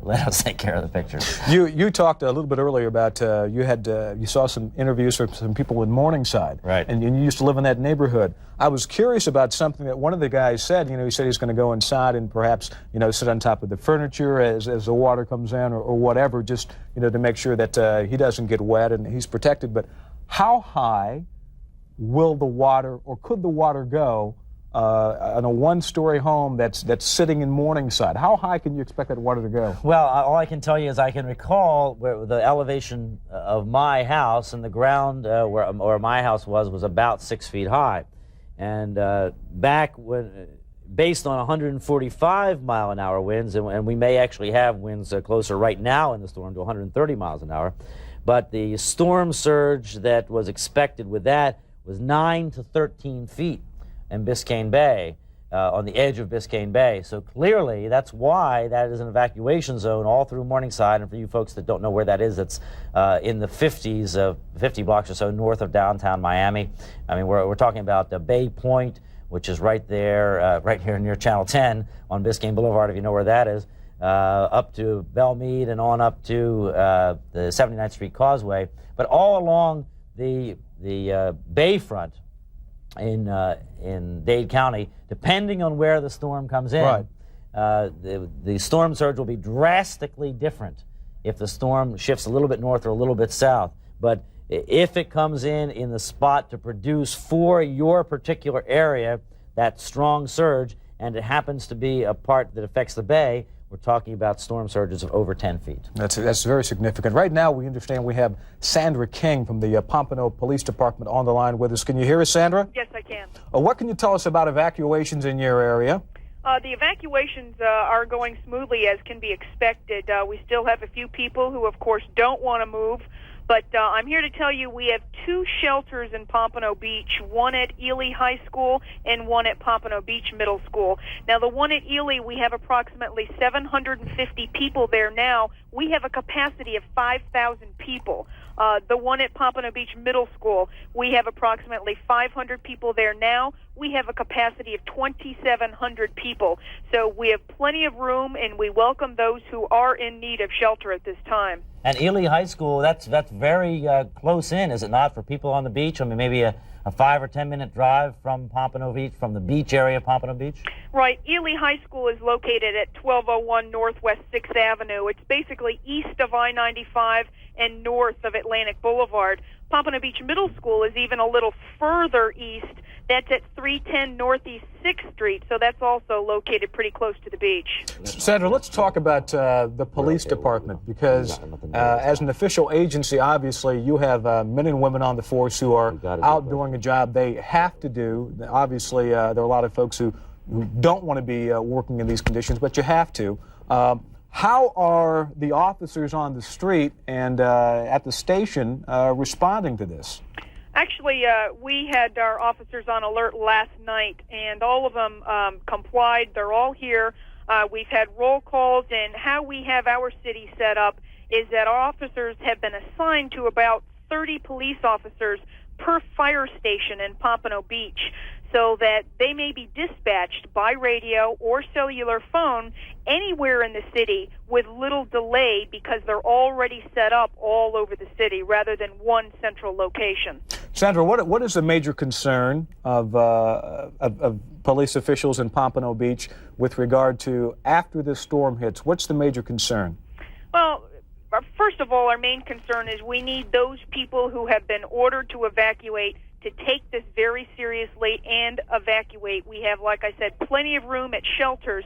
S6: let us take care of the pictures.
S4: You talked a little bit earlier about you saw some interviews from some people in Morningside,
S6: right?
S4: And you used to live in that neighborhood. I was curious about something that one of the guys said. He said he's going to go inside and perhaps sit on top of the furniture as the water comes in or whatever, just to make sure that he doesn't get wet and he's protected. But how high will the water, or could the water go on a one-story home that's sitting in Morningside? How high can you expect that water to go?
S6: Well, all I can tell you is I can recall where the elevation of my house and the ground where my house was about 6 feet high. And back when based on 145-mile-an-hour winds, and we may actually have winds closer right now in the storm to 130 miles an hour. But the storm surge that was expected with that was 9 to 13 feet in Biscayne Bay, on the edge of Biscayne Bay. So clearly, that's why that is an evacuation zone all through Morningside. And for you folks that don't know where that is, it's in the 50s, 50 blocks or so north of downtown Miami. I mean, we're talking about Bay Point, which is right there, right here near Channel 10 on Biscayne Boulevard, if you know where that is, up to Belmead and on up to the 79th Street Causeway. But all along the bayfront in Dade County, depending on where the storm comes in,
S4: right.
S6: The storm surge will be drastically different if the storm shifts a little bit north or a little bit south. But if it comes in the spot to produce for your particular area that strong surge, and it happens to be a part that affects the bay, we're talking about storm surges of over 10 feet.
S4: That's very significant. Right now, we understand we have Sandra King from the Pompano Police Department on the line with us. Can you hear us, Sandra?
S1: Yes, I can.
S4: What can you tell us about evacuations in your area?
S1: The evacuations are going smoothly, as can be expected. We still have a few people who, of course, don't want to move. But I'm here to tell you we have 2 shelters in Pompano Beach, one at Ely High School and one at Pompano Beach Middle School. Now, the one at Ely, we have approximately 750 people there now. We have a capacity of 5,000 people. The one at Pompano Beach Middle School, we have approximately 500 people there now. We have a capacity of 2,700 people. So we have plenty of room, and we welcome those who are in need of shelter at this time.
S6: And Ely High School, that's very close in, is it not, for people on the beach? I mean, maybe a 5 or 10 minute drive from Pompano Beach, from the beach area of Pompano Beach?
S1: Right. Ely High School is located at 1201 Northwest 6th Avenue. It's basically east of I-95 and north of Atlantic Boulevard. Pompano Beach Middle School is even a little further east. That's at 310 Northeast 6th Street, so that's also located pretty close to the beach.
S4: Sandra, let's talk about the police department, because as an official agency, obviously, you have men and women on the force who are out doing a job they have to do. Obviously, there are a lot of folks who don't want to be working in these conditions, but you have to. How are the officers on the street and at the station responding to this?
S1: Actually, we had our officers on alert last night, and all of them complied. They're all here. We've had roll calls, and how we have our city set up is that our officers have been assigned to about 30 police officers per fire station in Pompano Beach, so that they may be dispatched by radio or cellular phone anywhere in the city with little delay, because they're already set up all over the city rather than one central location.
S4: Sandra, what is the major concern of police officials in Pompano Beach with regard to after this storm hits? What's the major concern?
S1: Well, first of all, our main concern is we need those people who have been ordered to evacuate to take this very seriously and evacuate. We have, like I said, plenty of room at shelters.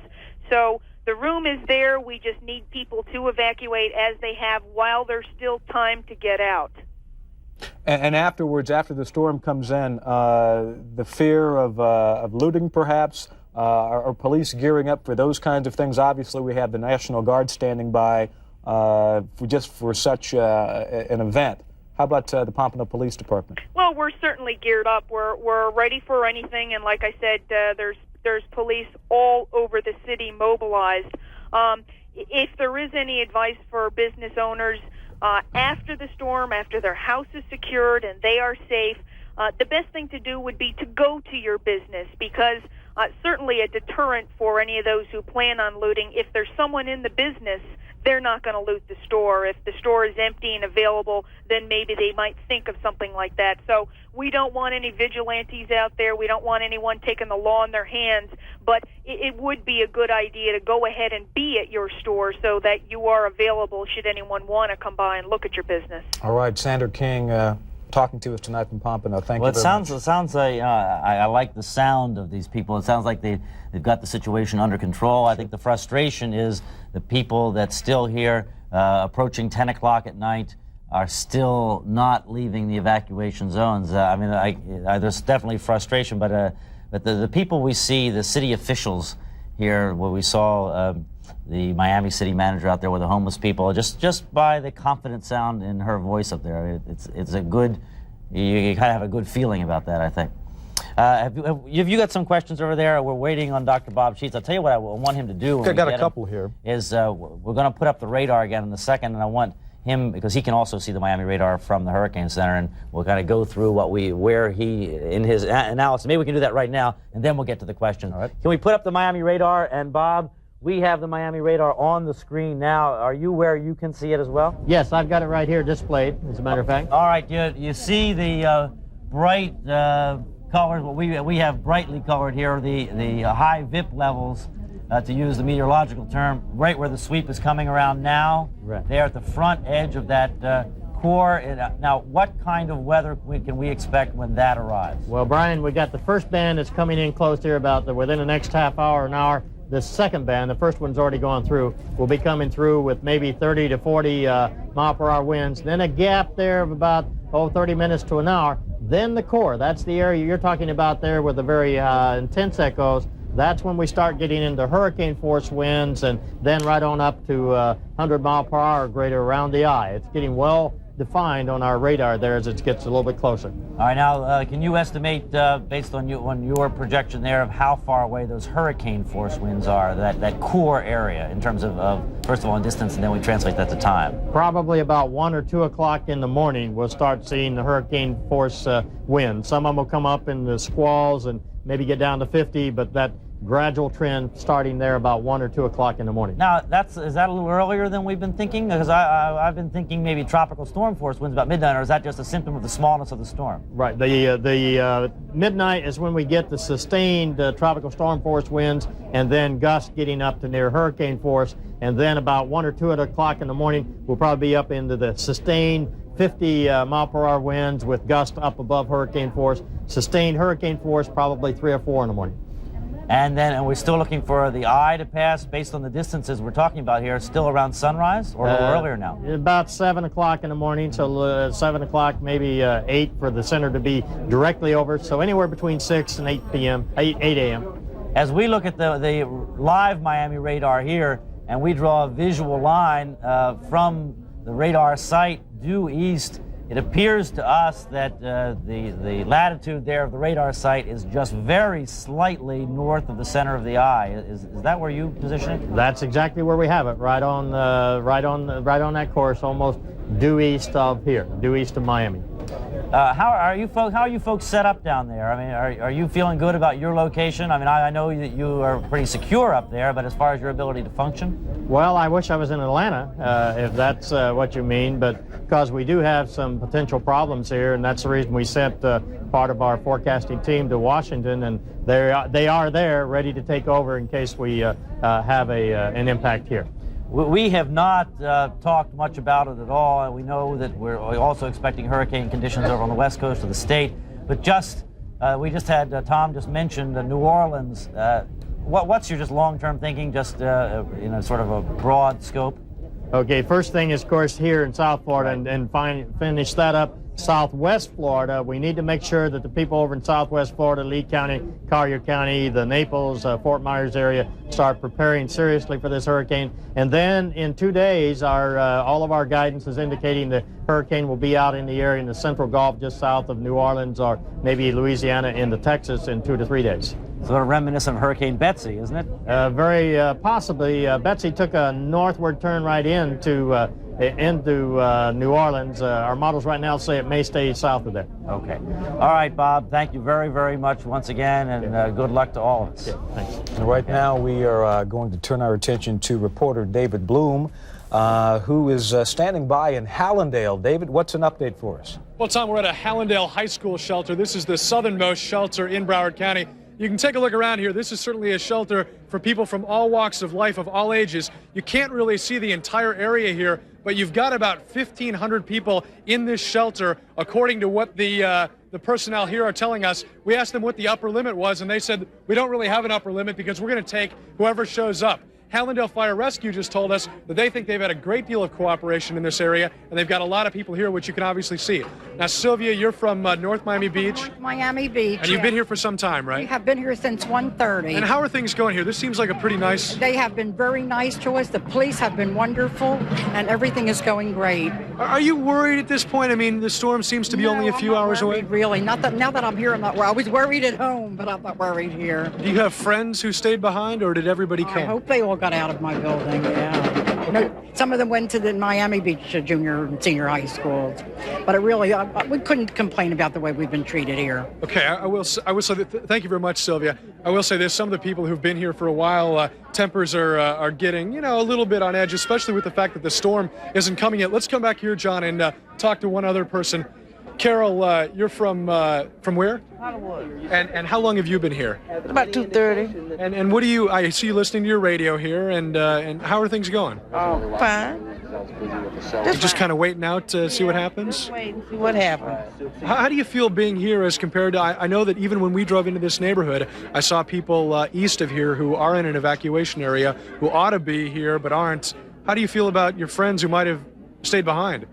S1: So the room is there. We just need people to evacuate as they have while there's still time to get out.
S4: And afterwards, after the storm comes in, the fear of looting, perhaps, are police gearing up for those kinds of things? Obviously, we have the National Guard standing by for such an event. How about the Pompano Police Department?
S1: Well, we're certainly geared up. We're ready for anything, and like I said, there's police all over the city mobilized. If there is any advice for business owners, after the storm, after their house is secured and they are safe, the best thing to do would be to go to your business, because certainly a deterrent for any of those who plan on looting, if there's someone in the business, they're not going to loot the store. If the store is empty and available, then maybe they might think of something like that. So we don't want any vigilantes out there. We don't want anyone taking the law in their hands. But it would be a good idea to go ahead and be at your store so that you are available should anyone want to come by and look at your business.
S4: All right, Sandra King talking to us tonight from Pompano. Thank you very much.
S6: It sounds like, I like the sound of these people. It sounds like they've got the situation under control. I think the frustration is the people that's still here approaching 10 o'clock at night are still not leaving the evacuation zones. There's definitely frustration, but But the people we see, the city officials here, where we saw the Miami city manager out there with the homeless people, just by the confident sound in her voice up there, it's a good, you kind of have a good feeling about that, I think. Have you got some questions over there? We're waiting on Dr. Bob Sheets. I'll tell you what I want him to do.
S4: I've got a couple here.
S6: Is we're going to put up the radar again in a second, and I want him, because he can also see the Miami radar from the Hurricane Center, and we'll kind of go through where he, in his analysis. Maybe we can do that right now, and then we'll get to the question. All right. Can we put up the Miami radar? And Bob, we have the Miami radar on the screen now. Are you where you can see it as well?
S19: Yes, I've got it right here displayed, as a matter of fact.
S6: All right, you see the bright colors. Well, we have brightly colored here the high VIP levels, to use the meteorological term, right where the sweep is coming around now. Right. They're at the front edge of that core. Now, what kind of weather can we expect when that arrives?
S19: Well, Brian, we got the first band that's coming in close here within the next half hour, an hour. The second band, the first one's already gone through, will be coming through with maybe 30 to 40 mile per hour winds. Then a gap there of about 30 minutes to an hour. Then the core, that's the area you're talking about there with the very intense echoes. That's when we start getting into hurricane force winds, and then right on up to 100 mile per hour or greater around the eye. It's getting well defined on our radar there as it gets a little bit closer.
S6: All right, now can you estimate, based on your projection there, of how far away those hurricane force winds are, that core area, in terms of first of all in distance, and then we translate that to time?
S19: Probably about 1 or 2 o'clock in the morning we'll start seeing the hurricane force wind. Some of them will come up in the squalls and maybe get down to 50, but that gradual trend starting there about 1 or 2 o'clock in the morning.
S6: Now, is that a little earlier than we've been thinking? Because I've been thinking maybe tropical storm force winds about midnight, or is that just a symptom of the smallness of the storm?
S19: Right. The midnight is when we get the sustained tropical storm force winds, and then gusts getting up to near hurricane force, and then about 1 or 2 o'clock in the morning, we'll probably be up into the sustained 50 mile per hour winds with gusts up above hurricane force. Sustained hurricane force probably 3 or 4 in the morning.
S6: And we're still looking for the eye to pass based on the distances we're talking about here. Still around sunrise, or a little earlier now?
S19: About 7 o'clock in the morning, so 7 o'clock, maybe 8 for the center to be directly over. So anywhere between 6 and 8 p.m., 8 a.m.
S6: As we look at the live Miami radar here, and we draw a visual line from the radar site due east, it appears to us that the latitude there of the radar site is just very slightly north of the center of the eye. Is that where you position it?
S19: That's exactly where we have it, right on that course, almost due east of here, due east of Miami.
S6: How are you folks set up down there? I mean, are you feeling good about your location? I mean, I know that you are pretty secure up there, but as far as your ability to function?
S19: Well, I wish I was in Atlanta, if that's what you mean, but because we do have some potential problems here, and that's the reason we sent part of our forecasting team to Washington, and they are there ready to take over in case we have an impact here.
S6: We have not talked much about it at all, and we know that we're also expecting hurricane conditions over on the west coast of the state. But we just had, Tom just mentioned New Orleans. What's your just long-term thinking, just sort of a broad scope?
S19: Okay, first thing is, of course, here in South Florida, and finish that up. Southwest Florida, we need to make sure that the people over in Southwest Florida, Lee County, Collier County, the Naples, Fort Myers area, start preparing seriously for this hurricane. And then in 2 days, all of our guidance is indicating the hurricane will be out in the area in the Central Gulf just south of New Orleans, or maybe Louisiana into Texas in 2 to 3 days.
S6: Sort of reminiscent of Hurricane Betsy, isn't it?
S19: Very possibly. Betsy took a northward turn right into New Orleans. Our models right now say it may stay south of there.
S6: Okay. All right, Bob, thank you very, very much once again, and good luck to all of us.
S19: Thanks.
S4: And right now we are going to turn our attention to reporter David Bloom, who is standing by in Hallandale. David, what's an update for us?
S8: Well, Tom, we're at a Hallandale High School shelter. This is the southernmost shelter in Broward County. You can take a look around here. This is certainly a shelter for people from all walks of life, of all ages. You can't really see the entire area here, but you've got about 1,500 people in this shelter, according to what the personnel here are telling us. We asked them what the upper limit was, and they said, we don't really have an upper limit because we're going to take whoever shows up. Hallandale Fire Rescue just told us that they think they've had a great deal of cooperation in this area, and they've got a lot of people here, which you can obviously see. Now, Sylvia, you're from North Miami Beach.
S10: Miami Beach.
S8: And you've been here for some time, right?
S10: We have been here since 1:30.
S8: And how are things going here? This seems like a pretty nice...
S10: They have been very nice to us. The police have been wonderful, and everything is going great.
S8: Are you worried at this point? I mean, the storm seems to be only a few hours away.
S10: Really, not that now that I'm here, I'm not worried. I was worried at home, but I'm not worried here.
S8: Do you have friends who stayed behind, or did everybody come?
S10: I hope they all got out of my building. Yeah. No, some of them went to the Miami Beach junior and senior high schools, but we couldn't complain about the way we've been treated here.
S8: Okay, I will say thank you very much, Sylvia. I will say this: some of the people who've been here for a while, tempers are getting a little bit on edge, especially with the fact that the storm isn't coming yet. Let's come back here, John, and talk to one other person. Carol, you're from where?
S13: Hollywood.
S8: And how long have you been here?
S13: About 2:30.
S8: And what do you? I see you listening to your radio here, and how are things going?
S13: Oh, fine.
S8: Just kind of waiting out to see what happens.
S13: Just wait and see what happens.
S8: How do you feel being here as compared to? I know that even when we drove into this neighborhood, I saw people east of here who are in an evacuation area who ought to be here but aren't. How do you feel about your friends who might have stayed behind?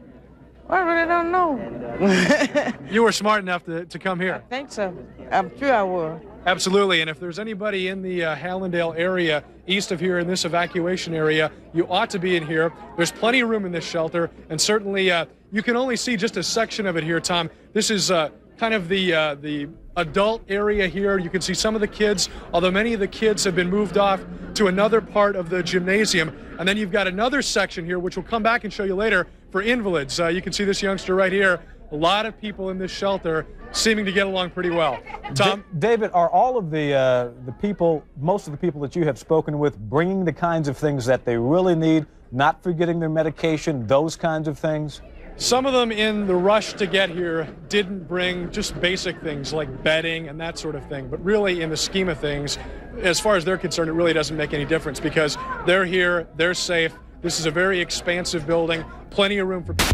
S13: I really don't know.
S8: You were smart enough to come here.
S13: I think so. I'm sure I will.
S8: Absolutely, and if there's anybody in the Hallandale area, east of here in this evacuation area, you ought to be in here. There's plenty of room in this shelter, and certainly you can only see just a section of it here, Tom. This is kind of the adult area here. You can see some of the kids, although many of the kids have been moved off to another part of the gymnasium. And then you've got another section here, which we'll come back and show you later, for invalids. You can see this youngster right here. A lot of people in this shelter seeming to get along pretty well. Tom?
S4: David, are all of the people, most of the people that you have spoken with, bringing the kinds of things that they really need, not forgetting their medication, those kinds of things?
S8: Some of them in the rush to get here didn't bring just basic things like bedding and that sort of thing. But really, in the scheme of things, as far as they're concerned, it really doesn't make any difference because they're here, they're safe. This is a very expansive building, plenty of room for people.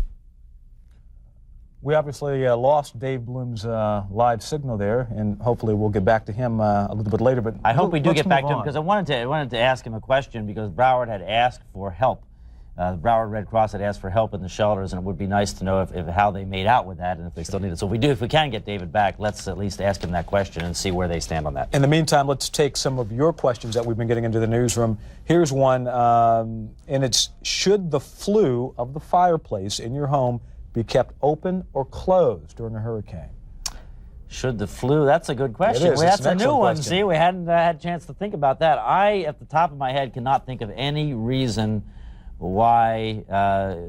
S4: We obviously lost Dave Bloom's live signal there, and hopefully we'll get back to him a little bit later. But
S6: I hope we do get back to him because I wanted to ask him a question because Broward had asked for help. The Broward Red Cross had asked for help in the shelters, and it would be nice to know if how they made out with that and if they still need it. So if we can get David back, let's at least ask him that question and see where they stand on that.
S4: In the meantime, let's take some of your questions that we've been getting into the newsroom. Here's one, and it's: should the flue of the fireplace in your home be kept open or closed during a hurricane?
S6: Should the flue? That's a good question.
S4: It is.
S6: Well, that's a new one.
S4: Question.
S6: See, we hadn't had a chance to think about that. I, at the top of my head, cannot think of any reason why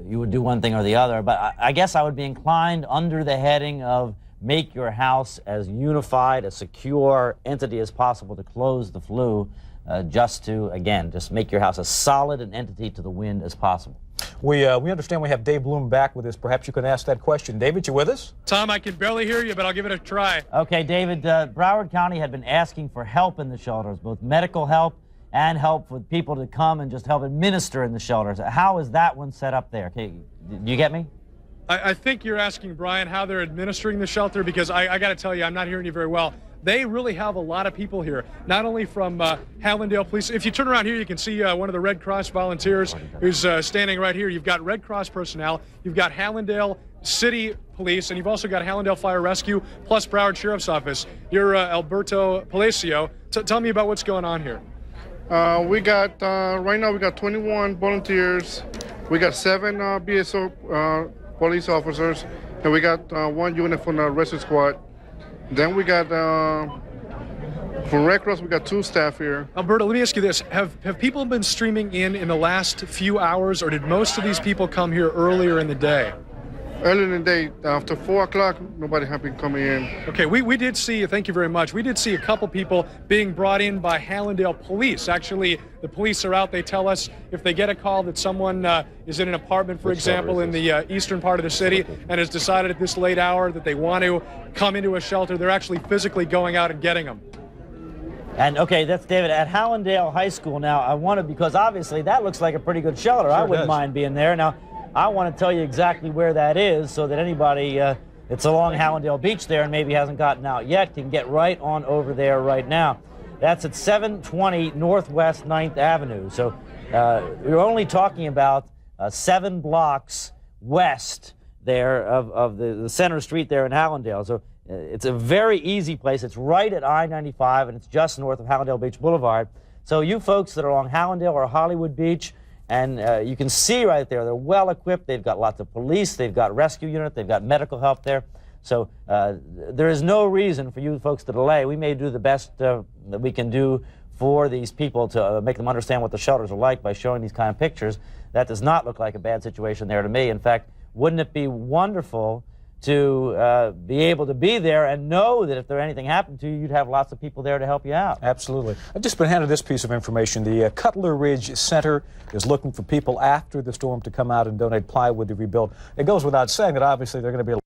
S6: you would do one thing or the other, but I guess I would be inclined under the heading of make your house as unified, a secure entity as possible to close the flue, just make your house as solid an entity to the wind as possible.
S4: We understand we have Dave Bloom back with us. Perhaps you can ask that question. David, you with us?
S8: Tom, I can barely hear you, but I'll give it a try.
S6: Okay, David, Broward County had been asking for help in the shelters, both medical help and help with people to come and just help administer in the shelters. How is that one set up there? Okay, do you get me?
S8: I think you're asking, Brian, how they're administering the shelter, because I got to tell you, I'm not hearing you very well. They really have a lot of people here, not only from Hallandale Police. If you turn around here, you can see one of the Red Cross volunteers who's standing right here. You've got Red Cross personnel, you've got Hallandale City Police, and you've also got Hallandale Fire Rescue, plus Broward Sheriff's Office. You're Alberto Palacio. Tell me about what's going on here.
S23: We got, right now we got 21 volunteers, we got 7 BSO police officers, and we got 1 unit from the rescue squad. Then we got, from Red Cross, we got 2 staff here.
S8: Alberto, let me ask you this. Have people been streaming in the last few hours, or did most of these people come here earlier in the day?
S23: Earlier in the day, after 4 o'clock, nobody had been coming in.
S8: Okay, we did see, thank you very much, we did see a couple people being brought in by Hallandale Police. Actually, the police are out. They tell us if they get a call that someone is in an apartment, for example, in the eastern part of the city and has decided at this late hour that they want to come into a shelter, they're actually physically going out and getting them.
S6: And okay, that's David. At Hallandale High School now, I wanted, because obviously that looks like a pretty good shelter. Sure, I wouldn't mind being there. Now, I want to tell you exactly where that is so that anybody that's along Hallandale Beach there and maybe hasn't gotten out yet can get right on over there right now. That's at 720 Northwest 9th Avenue. So you're only talking about 7 blocks west there of the center street there in Hallandale. So it's a very easy place. It's right at I-95, and it's just north of Hallandale Beach Boulevard. So you folks that are along Hallandale or Hollywood Beach, and you can see right there, they're well equipped. They've got lots of police. They've got rescue unit. They've got medical help there. So there is no reason for you folks to delay. We may do the best that we can do for these people to make them understand what the shelters are like by showing these kind of pictures. That does not look like a bad situation there to me. In fact, wouldn't it be wonderful to be able to be there and know that if there anything happened to you, you'd have lots of people there to help you out?
S4: Absolutely. I've just been handed this piece of information. The Cutler Ridge Center is looking for people after the storm to come out and donate plywood to rebuild. It goes without saying that obviously they're going to be